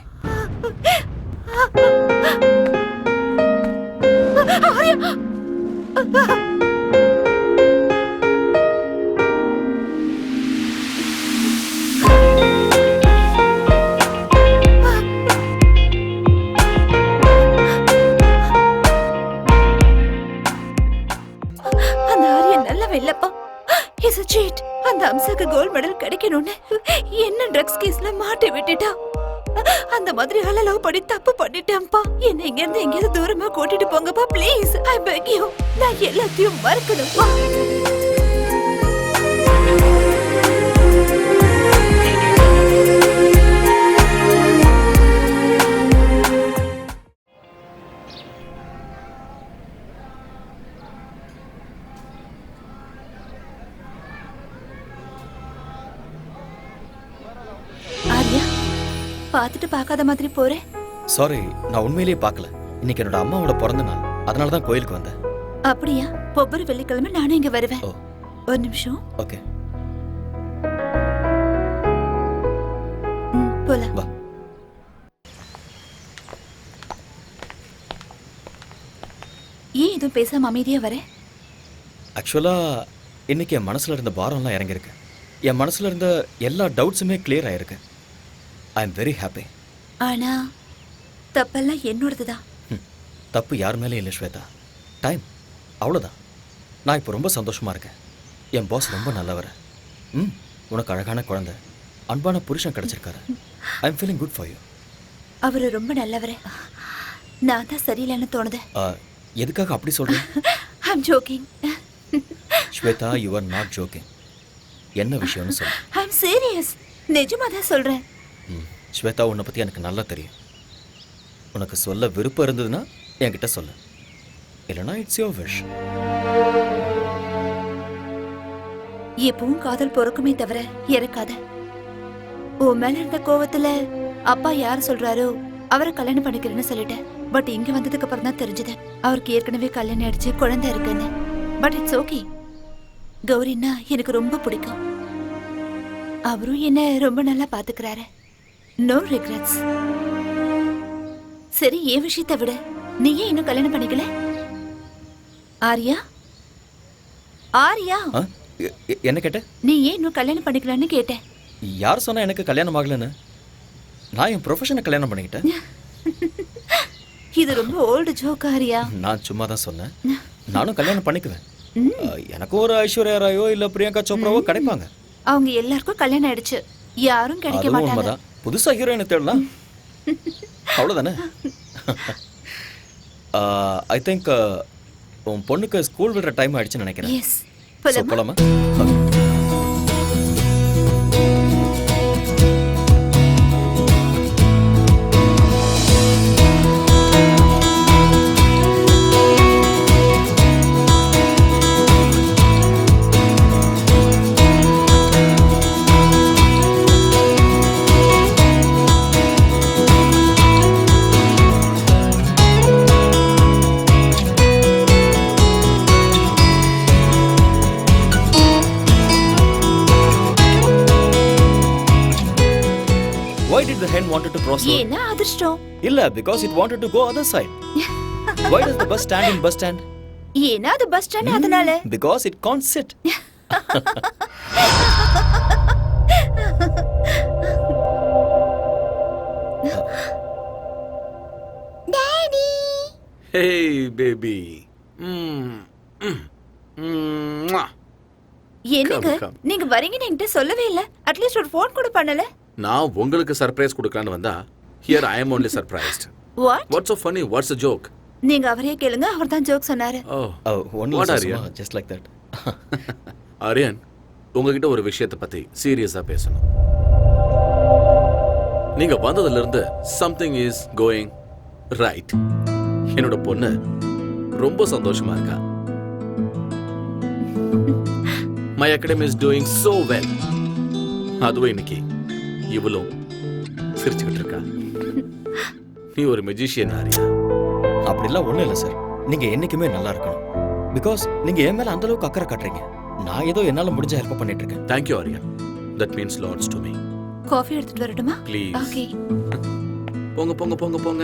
அந்த ஆரியன் நல்ல வெள்ளப்பா. He's a cheat. அந்த அம்சாக்கு கோல்ட் மெடல் கிடைக்கணும்னு என்ன ட்ரக்ஸ் கேஸ்ல மாட்டி விட்டுட்டா. அந்த மாதிரி ஆள லவ் பண்ணி தப்பு பண்ணிட்டேன்ப்பா. என்ன இங்க இருந்து எங்கேயாவது தூரமா கூட்டிட்டு போங்கப்பா ப்ளீஸ். I peg you. நான் எல்லாத்தையும் மறக்கணும்ப்பா. ஆர்யா, பார்த்துட்டு பார்க்காத மாதிரி போறேன். சாரி, நான் உண்மையிலேயே பார்க்கல. இன்னைக்கு என்னோட அம்மாவோட பிறந்த நாள், அதனால தான் கோயிலுக்கு வந்தேன். அப்படியா? ஒவ்வொரு வெள்ளிக்கிழமை நானும் இங்க வருவேன். ஒரு நிமிஷம். ஓகே, போலாம். வா. ஏன் எதுவும் பேசாம அமைதியா வர? ஆக்சுவலா இன்னைக்கு என் மனசுல இருந்த பாரம்லாம் இறங்கியிருக்கு. என் மனசுல இருந்த எல்லா டவுட்ஸுமே கிளியர் ஆயிருக்கு. I am very happy. ஆனா தப்பெல்லாம் என்னோடதுதான். தப்பு யார் மேலே இல்லை ஸ்வேதா. டைம், அவ்வளோதான். நான் இப்போ ரொம்ப சந்தோஷமா இருக்கேன். என் பாஸ் ரொம்ப நல்லவர். உனக்கு அழகான குழந்தை, அன்பான புருஷன் கிடைச்சிருக்காரு. I am feeling good for you. அவரு ரொம்ப நல்லவர். நான் தான் சரியில்லைன்னு தோணுது. எதுக்காக அப்படி சொல்றேன்? I am joking. Shweta, you are not joking. என்ன விஷயம்னு சொல்லு. I am serious. நிஜமா தான் சொல்றேன். ஸ்வேதா, உன்னை பத்தி எனக்கு நல்லா தெரியும். உனக்கு சொல்ல விருப்பம் இருந்ததுன்னா என்கிட்ட சொல்லு, இல்லைனா இட்ஸ் யுவர் விஷ். எப்பவும் காதல் பொறுக்குமே தவிர இறக்காத. உன் மேல இருந்த கோவத்துல அப்பா யார் சொல்றாரோ அவரை கல்யாணம் பண்ணிக்கிறேன்னு சொல்லிட்டேன். பட் இங்க வந்ததுக்கு அப்புறம் தான் தெரிஞ்சது அவருக்கு ஏற்கனவே கல்யாணம் ஆயிடுச்சு, குழந்தை இருக்குன்னு. But it's okay. கௌரின்னா எனக்கு ரொம்ப பிடிக்கும். அவரும் என்ன ரொம்ப நல்லா பாத்துக்கிறாரு. No regrets. சரி, என் விஷயத்தை விட நீ ஏன் இன்னும் கல்யாணம் பண்ணிக்கல? ஆர்யா, ஆர்யா, என்ன கேட்ட? நீ ஏன் இன்னும் கல்யாணம் பண்ணிக்கலான்னு கேட்டேன். யார் சொன்னா எனக்கு கல்யாணம் ஆகலன்னு? நான் என் ப்ரொஃபஷனை கல்யாணம் பண்ணிக்கிட்டேன். இது ரொம்ப ஓல்டு ஜோக் ஆர்யா. நான் சும்மா தான் சொன்னேன். நானும் கல்யாணம் பண்ணிக்குவேன். எனக்கு ஒரு ஐஸ்வர்யா ராயோ இல்ல பிரியங்கா சோப்ராவோ கிடைப்பாங்க. அவங்க எல்லாருக்கும் கல்யாணம் ஆயிடுச்சு, யாரும் கிடைக்க அதுவும் மாட்டாங்க. உண்மைதான். புதுசா ஹீரோயினை தேடலாம், அவ்வளவுதானே? ஐ திங்க் உன் பொண்ணுக்கு ஸ்கூல் விடுற டைம் ஆயிடுச்சுன்னு நினைக்கிறேன். எஸ், So, போலாமா? Why did the hen wanted to cross road? ஏன்னா அதிர்ஷ்டம். இல்ல, because it wanted to go other side. Why does the bus stand in bus stand? ஏன்னா அது பஸ் ஸ்டாண்ட், அதனால. Because it can't sit. Daddy. Hey baby. என்னங்க Come, come. நீங்க வரீங்கன்னு என்கிட்ட சொல்லவே இல்ல. அட்லீஸ்ட் ஒரு ஃபோன் கூட பண்ணல. நான் உங்களுக்கு சர்ப்ரைஸ் கொடுக்கலான்னு வந்தா here I am only surprised. What? What's so funny? What's the joke? நீங்க அவரே கேளுங்க, அவர் தான் ஜோக் சொன்னாரு. Only What are Susma, you? just like that. Aryan, உங்ககிட்ட ஒரு விஷயத்தை பத்தி சீரியஸா பேசணும். நீங்க வந்ததுல இருந்து something is going right. என்னோட பொண்ணு ரொம்ப சந்தோஷமா இருக்கா. My academy is doing so well. அதுவும் இன்னைக்கு இவளும் சிரிச்சுக்கிட்டு இருக்கா. நீ ஒரு மெஜிஷியன் ஆரியா. அப்படிலாம் ஒண்ணும் இல்லை சார். நீங்க என்னைக்குமே நல்லா இருக்கணும். பிகாஸ் நீங்க என் மேல அந்த அளவுக்கு அக்கறை காட்டுறீங்க. நான் ஏதோ என்னால முடிஞ்ச ஹெல்ப் பண்ணிட்டு இருக்கேன். Thank you Arya. That means lots to me. Coffee எடுத்துட்டு வரட்டுமா? Please. ஓகே. போங்க போங்க போங்க போங்க.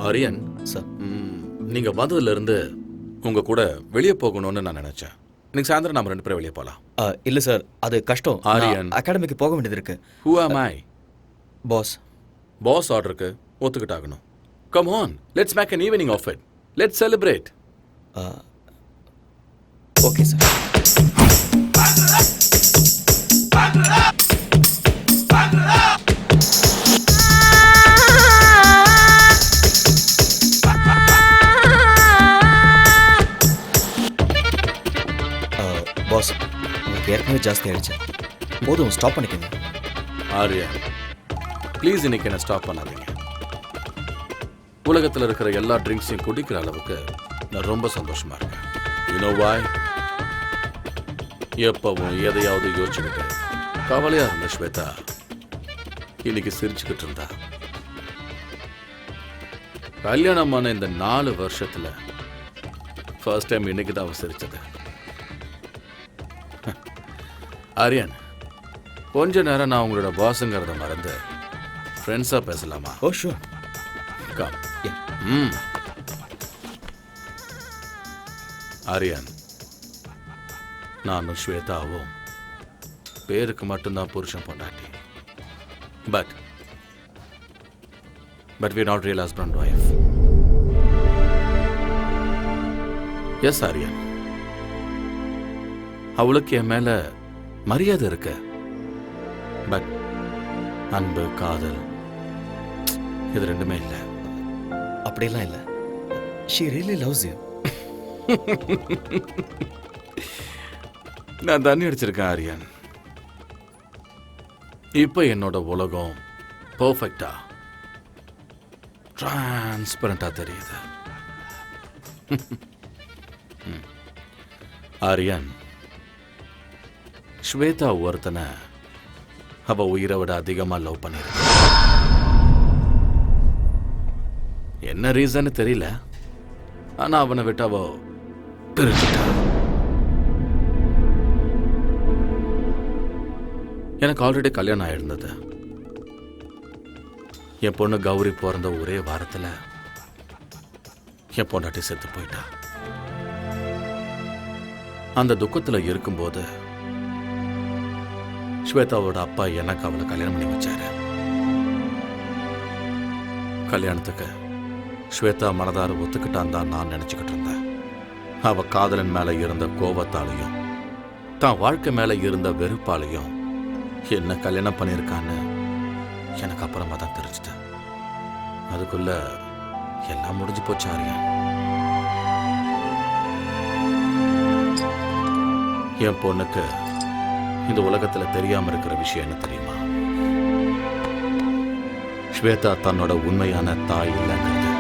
ஆரியன் சார், நீங்க வந்ததுல இருந்து உங்க கூட வெளியே போகணும்னு நான் நினைச்சேன். இன்னைக்கு சாயந்தரம் நாம 2 பேரும் வெளியே போலாம். இல்ல சார், அது கஷ்டம். ஆரியன், அகாடமிக்கு போக வேண்டியது இருக்கு. Who am I? Boss. Boss ஆர்டருக்கு ஒத்துக்கிட்டாகணும். Come on, let's make an evening of it. Let's celebrate. Okay sir. Boss உங்களுக்கு ஏற்கனவே ஜாஸ்தி ஆயிடுச்சு, போதும் ஸ்டாப் பண்ணிக்கோங்க. ஆர்யா ப்ளீஸ் இன்னைக்கு என்ன ஸ்டாப் பண்ணாதீங்க. உலகத்தில் இருக்கிற எல்லா ட்ரிங்க்ஸையும் குடிக்கிற அளவுக்கு நான் ரொம்ப சந்தோஷமா இருக்கேன். யூனோ வாய்? எப்பவும் எதையாவது யோசிச்சுக்கிட்டு கவலையா இருந்த ஸ்வேதா இன்னைக்கு சிரிச்சுக்கிட்டு இருந்தா. கல்யாணமான இந்த 4 வருஷத்துல ஃபர்ஸ்ட் டைம் இன்னைக்கு தான் அவ சிரிச்சது. ஆரியன், கொஞ்ச நேரம் நான் உங்களோட பாஸுங்கிறத மறந்து ஃப்ரெண்ட்ஸா பேசலாமா? ஓ ஷூர். கம். ஆரியன், நானும் ஸ்வேதாவும் பேருக்கு மட்டும்தான் புருஷன் பொண்டாட்டி. But we're not real husband and wife. Yes Aryan, அவளுக்கு என் மேல மரியாதை இருக்கு. பட் அன்பு, காதல் இது ரெண்டுமே இல்லை. அப்படியெல்லாம் இல்லை. she really loves you. நான் தண்ணி அடிச்சிருக்கேன் ஆரியன். இப்போ என்னோட உலகம் பர்ஃபெக்டா டிரான்ஸ்பரண்டா தெரியுது. ஆரியன், ஸ்வேதா ஒருத்தனை அவ உயிரை விட அதிகமா லவ் பண்ணிருக்க. என்ன ரீசன் தெரியல, ஆனா அவனை விட்டு அவ பிரிச்சுட்டா. எனக்கு ஆல்ரெடி கல்யாணம் ஆயிருந்தது. என் பொண்ணு கௌரி பிறந்த ஒரே வாரத்தில் என் பொண்டாட்டி செத்து போயிட்டா. அந்த துக்கத்தில் இருக்கும்போது ஸ்வேதாவோட அப்பா எனக்கு அவளை கல்யாணம் பண்ணி வச்சாரு. கல்யாணத்துக்கு ஸ்வேதா மனதார ஒத்துக்கிட்டான் தான் நான் நினைச்சுக்கிட்டு இருந்தேன். அவ காதலன் மேல இருந்த கோபத்தாலையும் தான் வாழ்க்கை மேல இருந்த வெறுப்பாலையும் என்ன கல்யாணம் பண்ணியிருக்கான்னு எனக்கு அப்புறமா தான் தெரிஞ்சுட்டேன். அதுக்குள்ள எல்லாம் முடிஞ்சு போச்சு ஆரியா. என் பொண்ணுக்கு இந்த உலகத்துல தெரியாம இருக்கிற விஷயம் என்ன தெரியுமா? ஸ்வேதா தன்னோட உண்மையான தாய் இல்லைங்கிறது.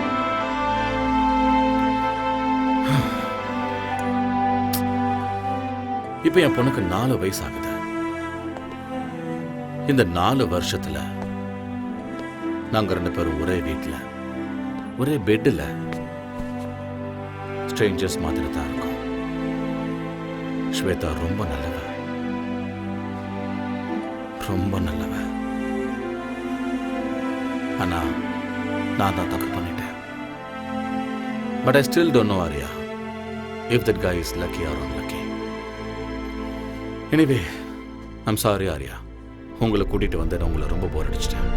இப்ப என் பொண்ணுக்கு 4 வயசு ஆகுது. இந்த 4 வருஷத்துல நாங்க 2 பேரும் ஒரே வீட்டுல ஒரே பெட்ல ஸ்ட்ரேஞ்சர்ஸ் மாதிரி தான் இருக்கோம். ஸ்வேதா ரொம்ப நல்லவ, ரொம்ப நல்லவ. ஆனா நான் தான் தப்பு பண்ணிட்டேன். But I still don't know Arya if that guy is lucky or unlucky. Anyway I'm sorry Arya, உங்களை கூட்டிட்டு வந்து நான் உங்களை ரொம்ப போர் அடிச்சிட்டேன்.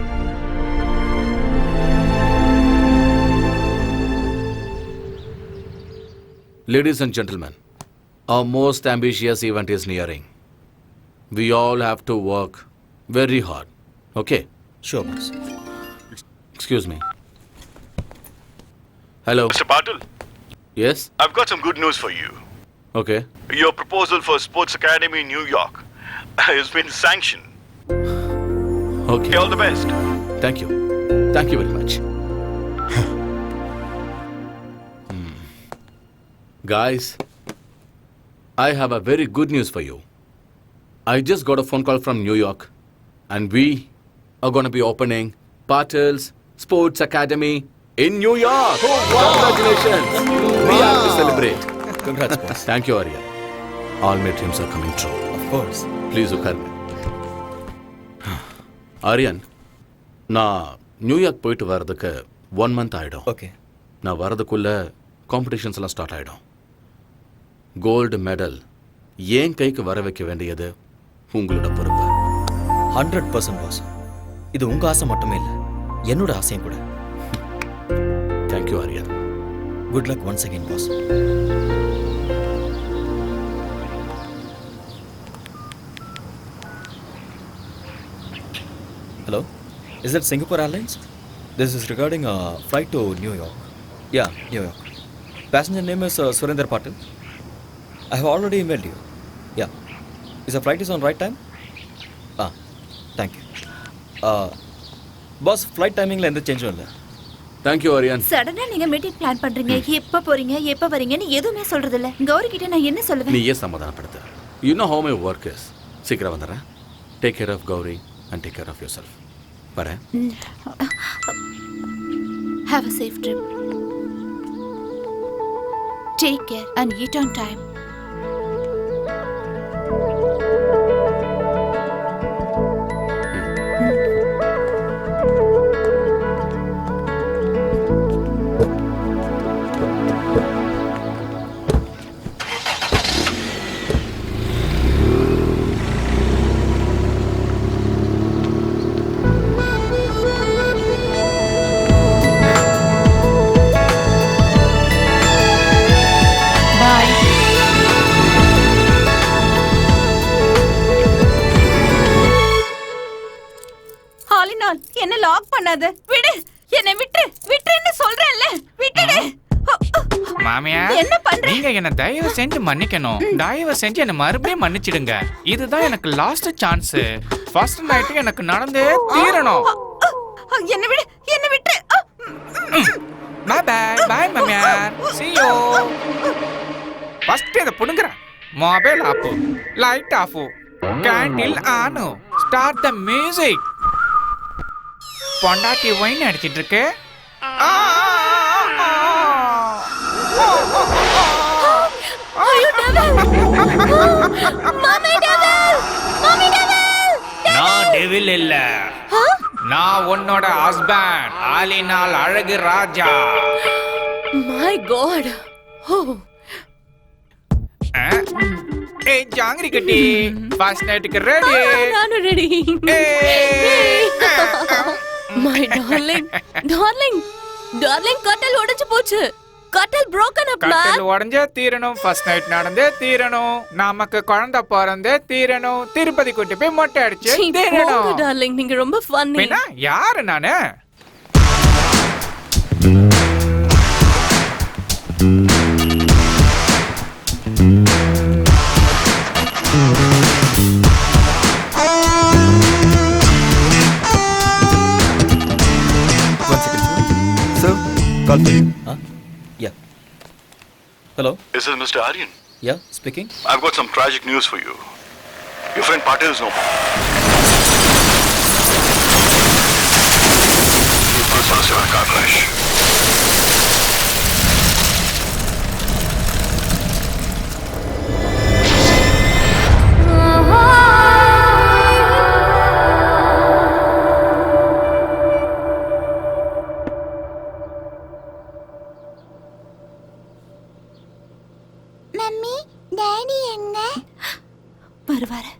Ladies and gentlemen, our most ambitious event is nearing. We all have to work very hard. Okay? Sure, boss. Excuse me. Hello. Mr. Patil? Yes? I've got some good news for you. Okay. Your proposal for Sports Academy in New York has been sanctioned. Okay. All the best. Thank you. Thank you very much. Guys, I have a very good news for you. I just got a phone call from New York, and we are going to be opening Patil's Sports Academy in New York. Congratulations. We have to celebrate. Congrats, boss. Thank you, Arya. All my dreams are coming true. Of course. Please look at me. Aryan, நான் New York போயிட்டு வர்றதுக்கு 1 month ஆகிடும். Okay. நான் வர்றதுக்குள்ள competitions எல்லாம் start ஆகிடும். Gold medal ஏன் கைக்கு வர வைக்க வேண்டியது உங்களோட பொறுப்பு. 100% பாஸ். இது உங்க ஆசை மட்டுமே இல்லை, என்னோட ஆசையும் கூட. Thank you Aryan. Good luck once again boss. Hello, is that Singapore Airlines? This is regarding a flight to New York. Yeah, New York. Passenger name is Surinder Patil. I have already emailed you. Yeah is a flight is on right time thank you boss flight டைமிங்கில் எந்த சேஞ்சும் இல்லை. Thank you Aryan. சடனா நீங்க meeting plan பண்றீங்க, எப்ப போறீங்க எப்ப வரீங்கன்னு எதுவுமே சொல்றது இல்ல. கௌரி கிட்ட நான் என்ன சொல்லுவேன்? நீ ஏன் சமாதானப்படுத்து? You know how my work is. சீக்கிரம் வந்துடுறேன். Take care of Gowri and take care of yourself. வரேன். Have a safe trip. Take care and eat on time. என்ன லாக் பண்ணாத. விடு, என்ன விட்டுன்னு சொல்றேன்ல. விட்டுடு. மாமியா, என்ன பண்ற? நீங்க என்ன தயவு செஞ்சு மன்னிக்கணும். தயவு செஞ்சு என்ன மறுபடியும் மன்னிச்சிடுங்க. இதுதான் எனக்கு லாஸ்ட் சான்ஸ். ஃபர்ஸ்ட் நைட் எனக்கு நடந்தே தீரணும். என்ன விடு, என்ன விட்டு. பை பை பை மாமியா. see you. ஃபர்ஸ்ட் இத புடுங்கற. Mobile off, light off, candle on, start the music. பொண்டாட்டி வைன் அடிச்சிட்டு இருக்கு. ஐயோ டெவில்! மாமி டெவில்! மாமி டெவில்! நான் டெவில் இல்ல. நான் உன்னோட ஹஸ்பண்ட், ஆலினால் அழகு ராஜா. My God. ஓ ஏய் ஜாங்கிரி கட்டி, ஃபர்ஸ்ட் நைட்டுக்கு ரெடி. நானும் ready. My darling, darling, darling, கட்டல் உடைஞ்சு போச்சு. கட்டல் broken up man. கட்டல் உடைஞ்சே தீரணும். ஃபர்ஸ்ட் நைட் நடந்தே தீரணும். நமக்கு குழந்தை பிறந்தே தீரணும். திருப்பதி கூட்டி போய் மொட்டை அடிச்சு தீரணும். டார்லிங், நீங்க ரொம்ப ஃபன்னி. என்ன யாரு நானு? Call for you. Yeah. Hello? This is Mr. Aryan. Yeah, speaking. I've got some tragic news for you. Your friend Patil is no more. He was also in a car crash. Mummy, daddy எங்க? வருவாரு.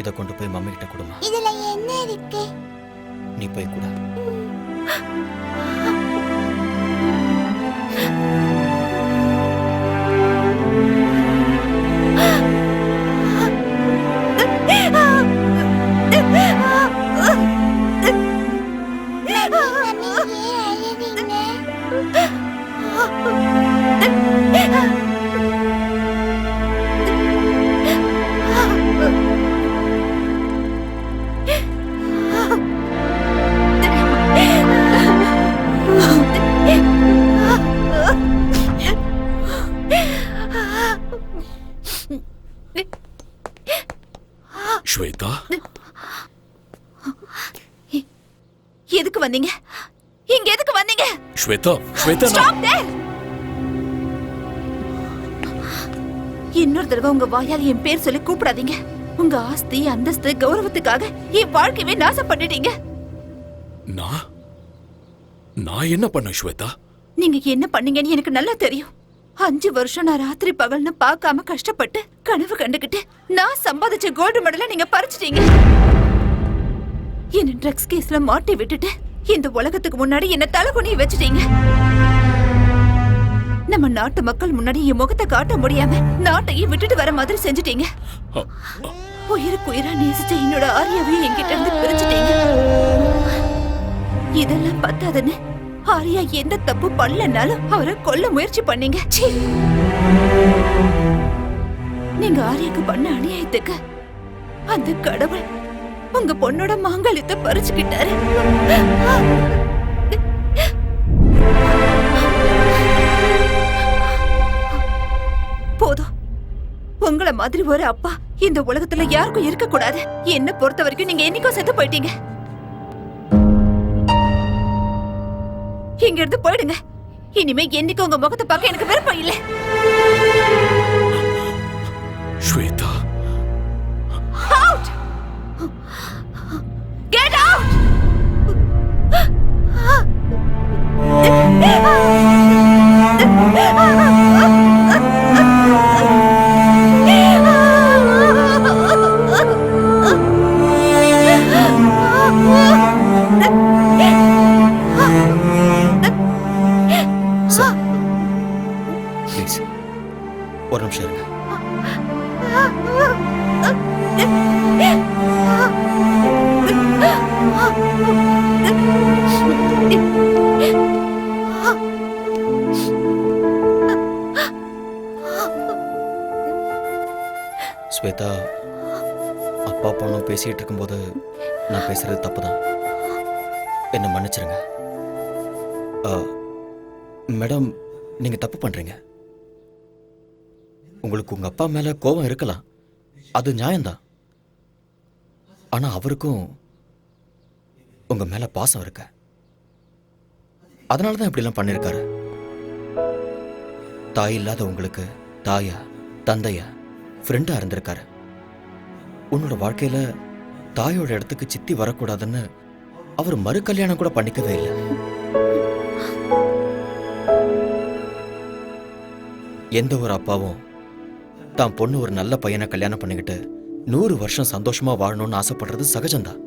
இதை கொண்டு போய் mummy கிட்ட கொடுமா. இதுல என்ன இருக்கு? நீ போய் கூட. ஸ்வேதா, எதுக்கு வந்தீங்க? இங்க எதுக்கு வந்தீங்க? Shweta, Shweta, Stop there! இன்னொரு தடவை உங்க வாயால் என் பேர் சொல்லி கூப்பிடாதீங்க. உங்க ஆஸ்தி, அந்தஸ்து, கௌரவத்துக்காக என் வாழ்க்கையவே நாசம் பண்ணிட்டீங்க. நான் என்ன பண்ண ஸ்வேதா? நீங்க என்ன பண்ணீங்கன்னு எனக்கு நல்லா தெரியும். 5 வருஷம் நான் ராத்திரி பகல்னு பார்க்காம கஷ்டப்பட்டு கனவு கண்டுகிட்டு நான் சம்பாதிச்ச கோல்டு மெடலை நீங்க பறிச்சிட்டீங்க. என்ன ட்ரக்ஸ் கேஸ்ல மாட்டி விட்டுட்டு இந்த உலகத்துக்கு முன்னாடி என்ன தலைகுனிய வச்சுட்டீங்க. நம்ம நாட்டு மக்கள் முன்னாடி என் முகத்தை காட்ட முடியாம நாட்டையே விட்டுட்டு வர மாதிரி செஞ்சுட்டீங்க. உயிருக்கு உயிரா நேசிச்ச என்னோட ஆரியாவை என்கிட்ட இருந்து பிரிச்சுட்டீங்க. இதெல்லாம் பத்தாதுன்னு ஆரியா எந்த தப்பு பண்ணலனாலும் அவரை கொல்ல முயற்சி பண்ணீங்க. நீங்க ஆரியாக்கு பண்ண அநியாயத்துக்கு அந்த கடவுள் உங்க பொண்ணோட மாங்கல்யத்தை பறிச்சுக்கிட்டாரு. போதும். உங்கள மாதிரி ஒரு அப்பா இந்த உலகத்துல யாருக்கும் இருக்க கூடாது. என்ன பொறுத்த வரைக்கும் நீங்க என்னைக்கோ செத்து போயிட்டீங்க. இங்க இருந்து போயிடுங்க. இனிமே என்னைக்கு உங்க முகத்தை பார்க்க எனக்கு விருப்பம் இல்லை. Shweta, Out! Get out! Please ஒரு நிமிஷம் இருங்க. ஸ்வேதா, அப்பா பொண்ணும் பேசிட்டு இருக்கும்போது நான் பேசுறது தப்புதான். என்ன மன்னிச்சிருங்க. மேடம், நீங்க தப்பு பண்றீங்க. உங்களுக்கு உங்க அப்பா மேல கோபம் இருக்கலாம், அது நியாயம்தான். ஆனா அவருக்கும் உங்க மேல பாசம் இருக்கு. அதனாலதான் இப்படிலாம் பண்ணிருக்காரு. தாய் இல்லாத உங்களுக்கு தாயா, தந்தையா, ஃப்ரெண்டா இருந்திருக்காரு. உன்னோட வாழ்க்கையில தாயோட இடத்துக்கு சித்தி வரக்கூடாதுன்னு அவர் மறு கல்யாணம் கூட பண்ணிக்கவே இல்லை. எந்த ஒரு அப்பாவும் தான் பொண்ணு ஒரு நல்ல பையனை கல்யாணம் பண்ணிக்கிட்டு 100 வருஷம் சந்தோஷமா வாழணும்னு ஆசைப்படுறது சகஜம்தான்.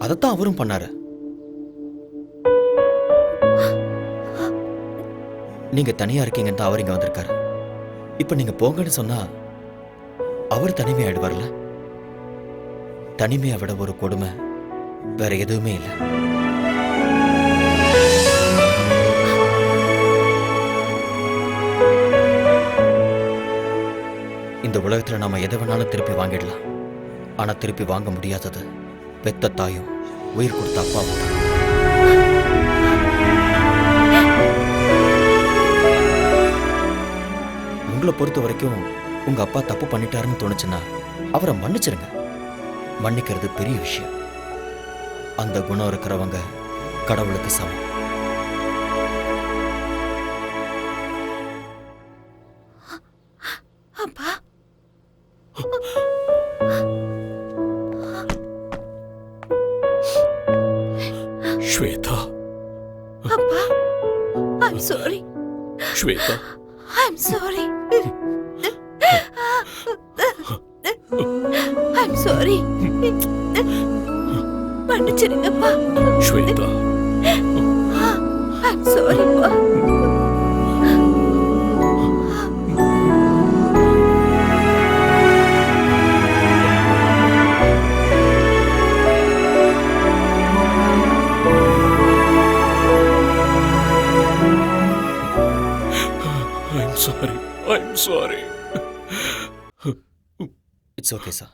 அதைத்தான் அவரும் பண்ணாரு. நீங்க தனியா இருக்கீங்கன்னு தான் அவர் இங்க வந்திருக்காரு. இப்ப நீங்க போங்கன்னு சொன்னா அவர் தனிமையாயிடுவார்ல. தனிமையை விட ஒரு கொடுமை வேற எதுவுமே இல்லை. இந்த உலகத்துல நாம எதை வேணாலும் திருப்பி வாங்கிடலாம். ஆனா திருப்பி வாங்க முடியாதது பெத்த தாயும் உயிர் கொடுத்த அப்பாவும் தான். உங்களை பொறுத்த வரைக்கும் உங்க அப்பா தப்பு பண்ணிட்டாருன்னு தோணுச்சுன்னா அவரை மன்னிச்சிருங்க. மன்னிக்கிறது பெரிய விஷயம். அந்த குணம் இருக்கிறவங்க கடவுளுக்கு சமம். அப்பா, ஸ்வேதா, அப்பா, I'm sorry. Shweta, I'm sorry. I'm sorry. மன்னிச்சிருங்கப்பா. Shweta, I'm sorry, பா. I'm sorry. I'm sorry. It's okay, sir.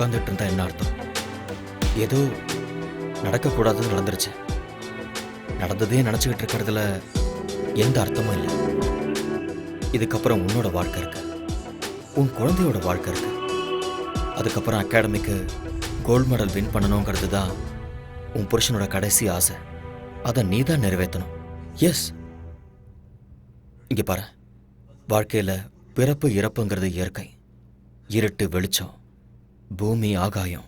உட்காந்துட்டு இருந்தா என்ன அர்த்தம்? ஏதோ நடக்கக்கூடாதுன்னு நடந்துருச்சு. நடந்ததே நினச்சிக்கிட்டு இருக்கிறதுல எந்த அர்த்தமும் இல்லை. இதுக்கப்புறம் உன்னோட வாழ்க்கை இருக்கு, உன் குழந்தையோட வாழ்க்கை இருக்கு. அதுக்கப்புறம் அகாடமிக்கு கோல்டு மெடல் வின் பண்ணணுங்கிறது தான் உன் புருஷனோட கடைசி ஆசை. அதை நீ தான் நிறைவேற்றணும். எஸ், இங்கே பாரு, வாழ்க்கையில் பிறப்பு இறப்புங்கிறது இயற்கை. இருட்டு வெளிச்சம், பூமி ஆகாயம்,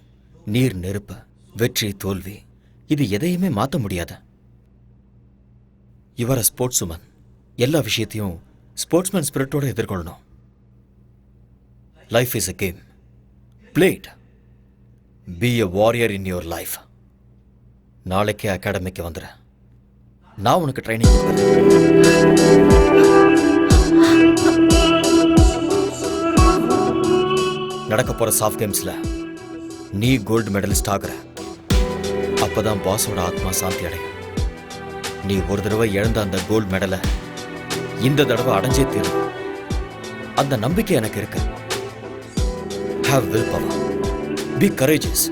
நீர் நெருப்பு, வெற்றி தோல்வி, இது எதையுமே மாற்ற முடியாத. இவர ஸ்போர்ட்ஸ் உமன், எல்லா விஷயத்தையும் ஸ்போர்ட்ஸ்மேன் ஸ்பிரிட்டோட எதிர்கொள்ளணும். Life is a game, play it. Be a warrior in your life. நாளைக்கே அகாடமிக்கு வந்துடு, நான் உனக்கு ட்ரைனிங் கொடுக்குறேன். நடக்க போற சாஃப்ட் கேம்ஸ்ல நீ கோல்டு மெடலிஸ்ட் ஆகுற. அப்பதான் பாஸோட ஆத்மா சாந்தி அடையும். நீ ஒரு தடவை இழந்த அந்த கோல்டு மெடலை இந்த தடவை அடைஞ்சே தீரும். அந்த நம்பிக்கை எனக்கு இருக்கு. Have will power, be courageous.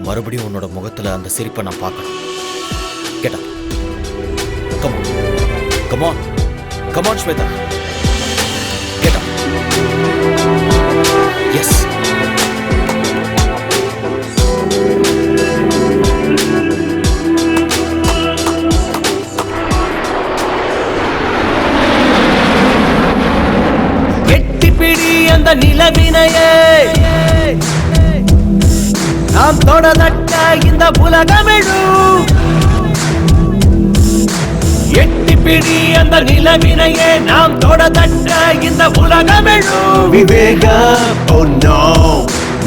மறுபடியும் உன்னோட முகத்துல அந்த சிரிப்பை நான் பார்க்கணும். Get up, come on, come on, come on Shweta, get up. Yes, எட்டிப்பிடி அந்த நிலவினையே நாம் தொடதட்ட இந்த உலகமிழும். எட்டிப்பிடி அந்த நிலவினையே நாம் தொடதட்ட இந்த உலகமிழும். விவேகம், oh no,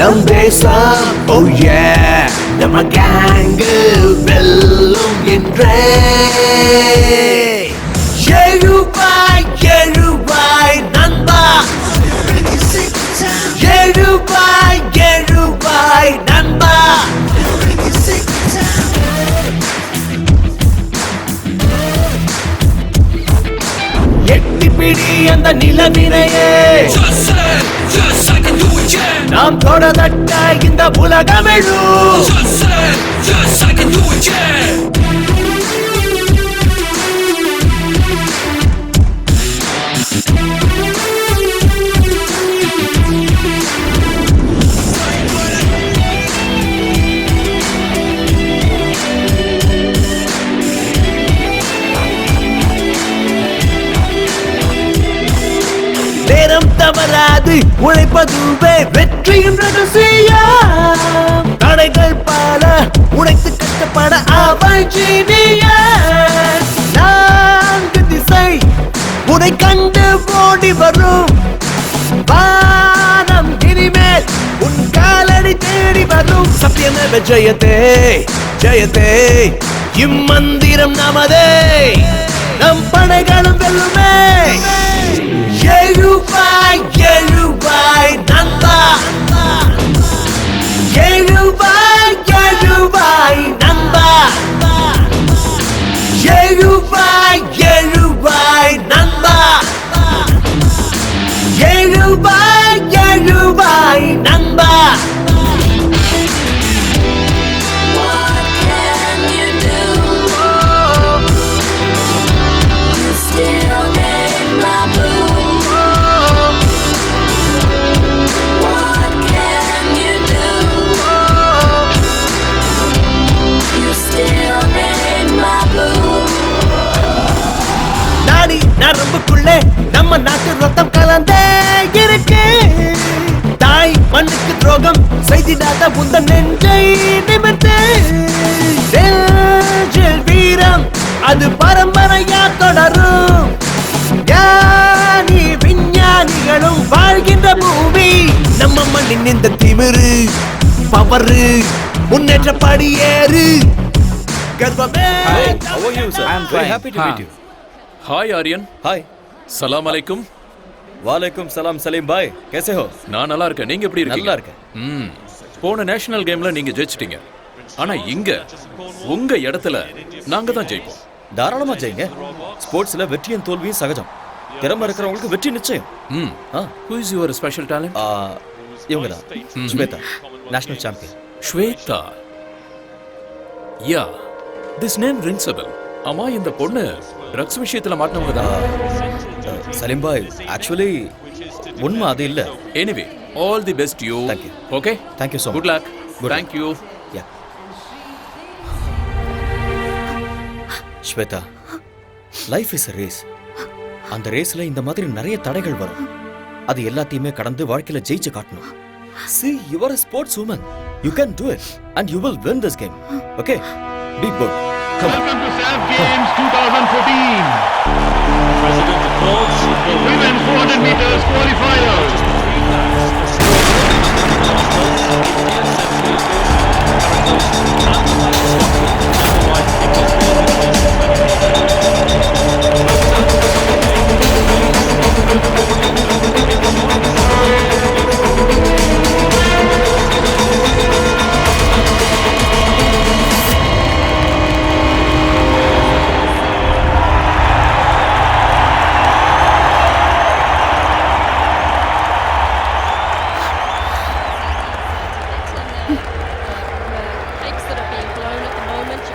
நம் தேசம், oh yeah, நம்ம கேங்கு வெல்லும் என்றே. எழுவாய் எழுவாய் நண்பா, எழுவாய் எழுவாய் நண்பா. எட்டிப்பிடி அந்த நிலவினையே நாம் தொடதட்ட இந்த உலகமிழும். நேரம் தவறாது உழைப்பதுவே வெற்றியின் ரகசியம். தடைகள் பல உழைத்து கஷ்டப்பட அவள் ஜீனியர். நான்கு திசை உனை கண்டு ஓடி வரும். வானம் இனிமேல் உன் காலடி தேடி வரும். சத்தியமேவ ஜெயதே ஜெயதே, இம்மந்திரம் நமதே, நம் படைகளும் வெல்லுமே. எழுவாய் எழுவாய் நண்பா, எழுவாய் எழுவாய் நண்பா, எழுவாய் எழுவாய் நண்பா, எழுவாய் எழுவாய் நண்பா. நரம்புக்குள்ளே நம்ம நாட்டு ரத்தம் கலந்தே இருக்கு. தாய் மண்ணுக்கு துரோகம் செய்திடாத உந்த நெஞ்சை நிமிர்த்து. நெஞ்சில் வீரம் அது பரம்பரையா தொடரும். ஞானி விஞ்ஞானிகளும் வாழ்கின்ற பூமி நம்ம மண்ணின் இந்த திமிரு பவரு முன்னேற்ற படியேறு. கர்வமே. Hi, how are you, sir? I am very happy to meet you. हाय आर्यन. हाय. सलाम अलैकुम. वालेकुम सलाम सलीम भाई, कैसे हो? நான் நல்லா இருக்கேன். நீங்க எப்படி இருக்கீங்க? நல்லா இருக்கேன். போன நேஷனல் கேம்ல நீங்க ஜெயிச்சிட்டீங்க. ஆனா இங்க உங்க இடத்துல நாங்க தான் ஜெயிப்போம். தாராளமா ஜெயிங்க. ஸ்போர்ட்ஸ்ல வெற்றியும் தோல்வியும் சகஜம். திறமை இருக்கிறவங்களுக்கு வெற்றி நிச்சயம். Who is your special talent? இவங்க தான் Shweta, national champion. Shweta, yeah, this name rings a bell. அம்மா, இந்த பொண்ணு ட்ரக்ஸ் விஷயத்துல மாட்டினவங்க தான். சலீம் பாய், ஆக்சுவலி உண்மை அது இல்ல. Anyway, all the best you. Thank you. Okay, thank you so much. Good luck. Thank you. Yeah Shweta, life is a race. அந்த ரேஸ்ல இந்த மாதிரி நிறைய தடைகள் வரும். அது எல்லாத்தையுமே கடந்து வாழ்க்கையில ஜெயிச்சு காட்டணும். See, you are a sports woman. You can do it and you will win this game. Okay? Be good. Come on. Welcome to SAF Games 2014. President reports the women's 400 meters qualifiers.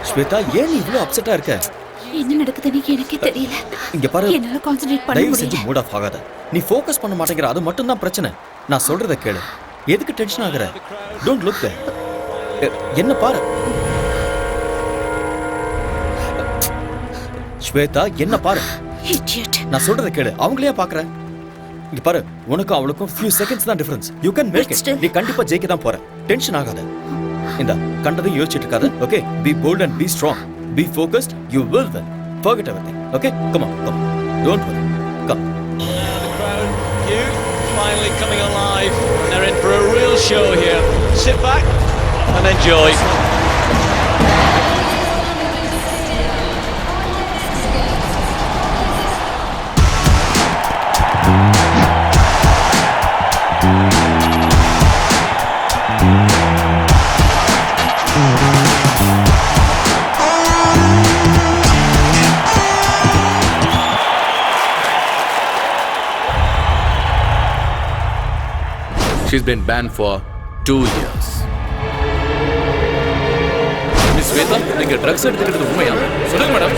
Shweta, ஏன் நீ இவ்வளவு அப்செட்டா இருக்க? என்ன நடக்குதுன்னு எனக்கே தெரியல. இங்க பாரு, என்னால கான்சென்ட்ரேட் பண்ண தயவு செஞ்சு முடியல. மூட் ஆஃப் ஆகாத. நீ ஃபோக்கஸ் பண்ண மாட்டேங்கிற, அது மட்டும் தான் பிரச்சனை. நான் சொல்றத கேளு. எதுக்கு டென்ஷன் ஆகுற? Don't look there. என்ன பாரு ஸ்வேதா, என்ன பாரு. Idiot. நான் சொல்றத கேளு. அவங்களே பாக்குற. இங்க பாரு, உனக்கும் அவளுக்கும் few seconds தான் difference. You can make it. நீ கண்டிப்பா ஜெயிக்க தான் போற. டென்ஷன் ஆகாத. இந்த கண்டதையும் யோசிச்சுட்டு இருக்காத. Okay? Be bold and be strong. Be focused. You will win. Forget everything. Okay? Come on. Come on. Don't worry. Come. The crowd, you finally coming alive. They're in for a real show here. Sit back and enjoy. She's been banned for 2 years. Miss Shweta, நீங்க drugs எடுத்துக்கிறது உண்மையா? சொல்லுங்க madam.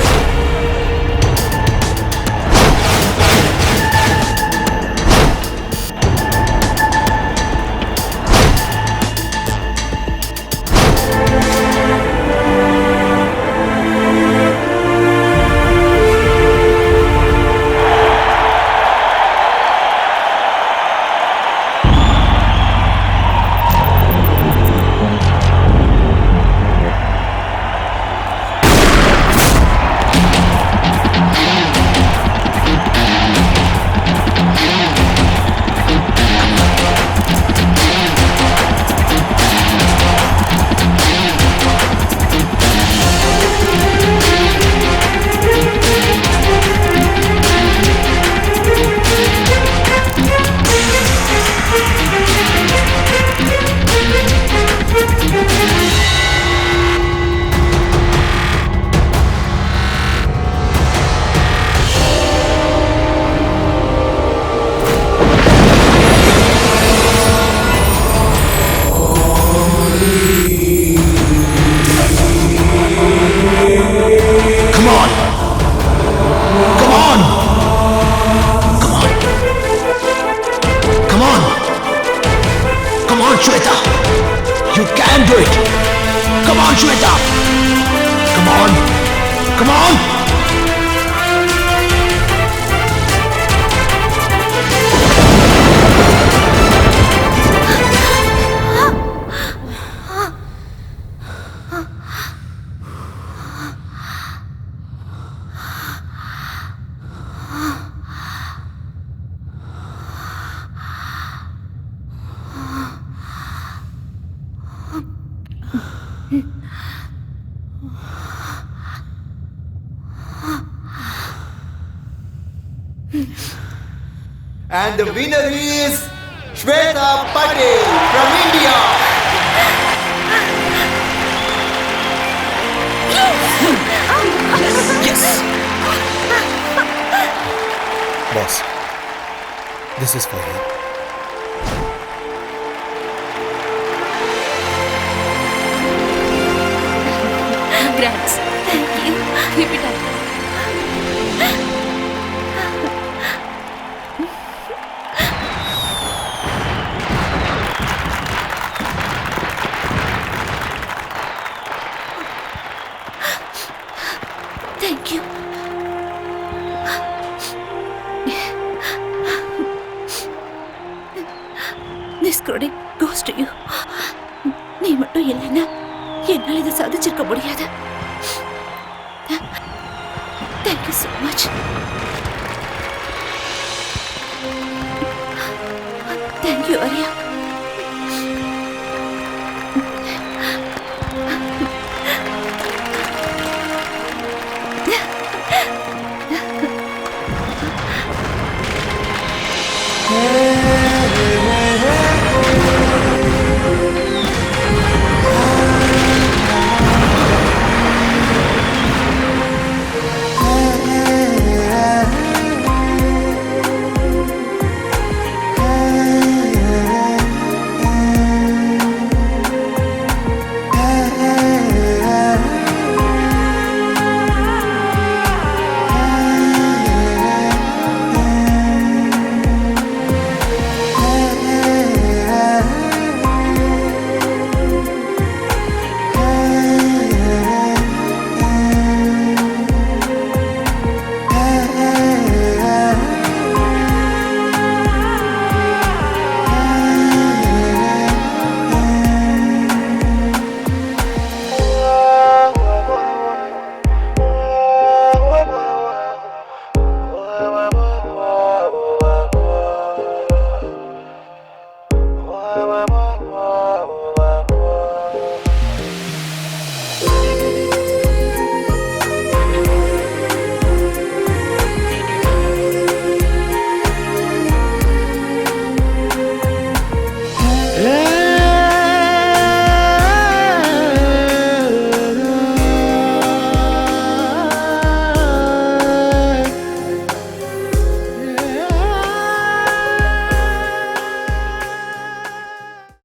Shweta! You can do it! Come on, Shweta! Come on! Come on! And the winner is Shweta Patel from India. Yes! Boss, this is for you. Congrats. Thank you. Keep it up. Thank you. This credit goes to you. நீ மட்டும் இல்லைன்னா என்னால் இதை சாதிச்சிருக்க முடியாது. Thank you so much. Thank you, Arya. Wow, wow, wow.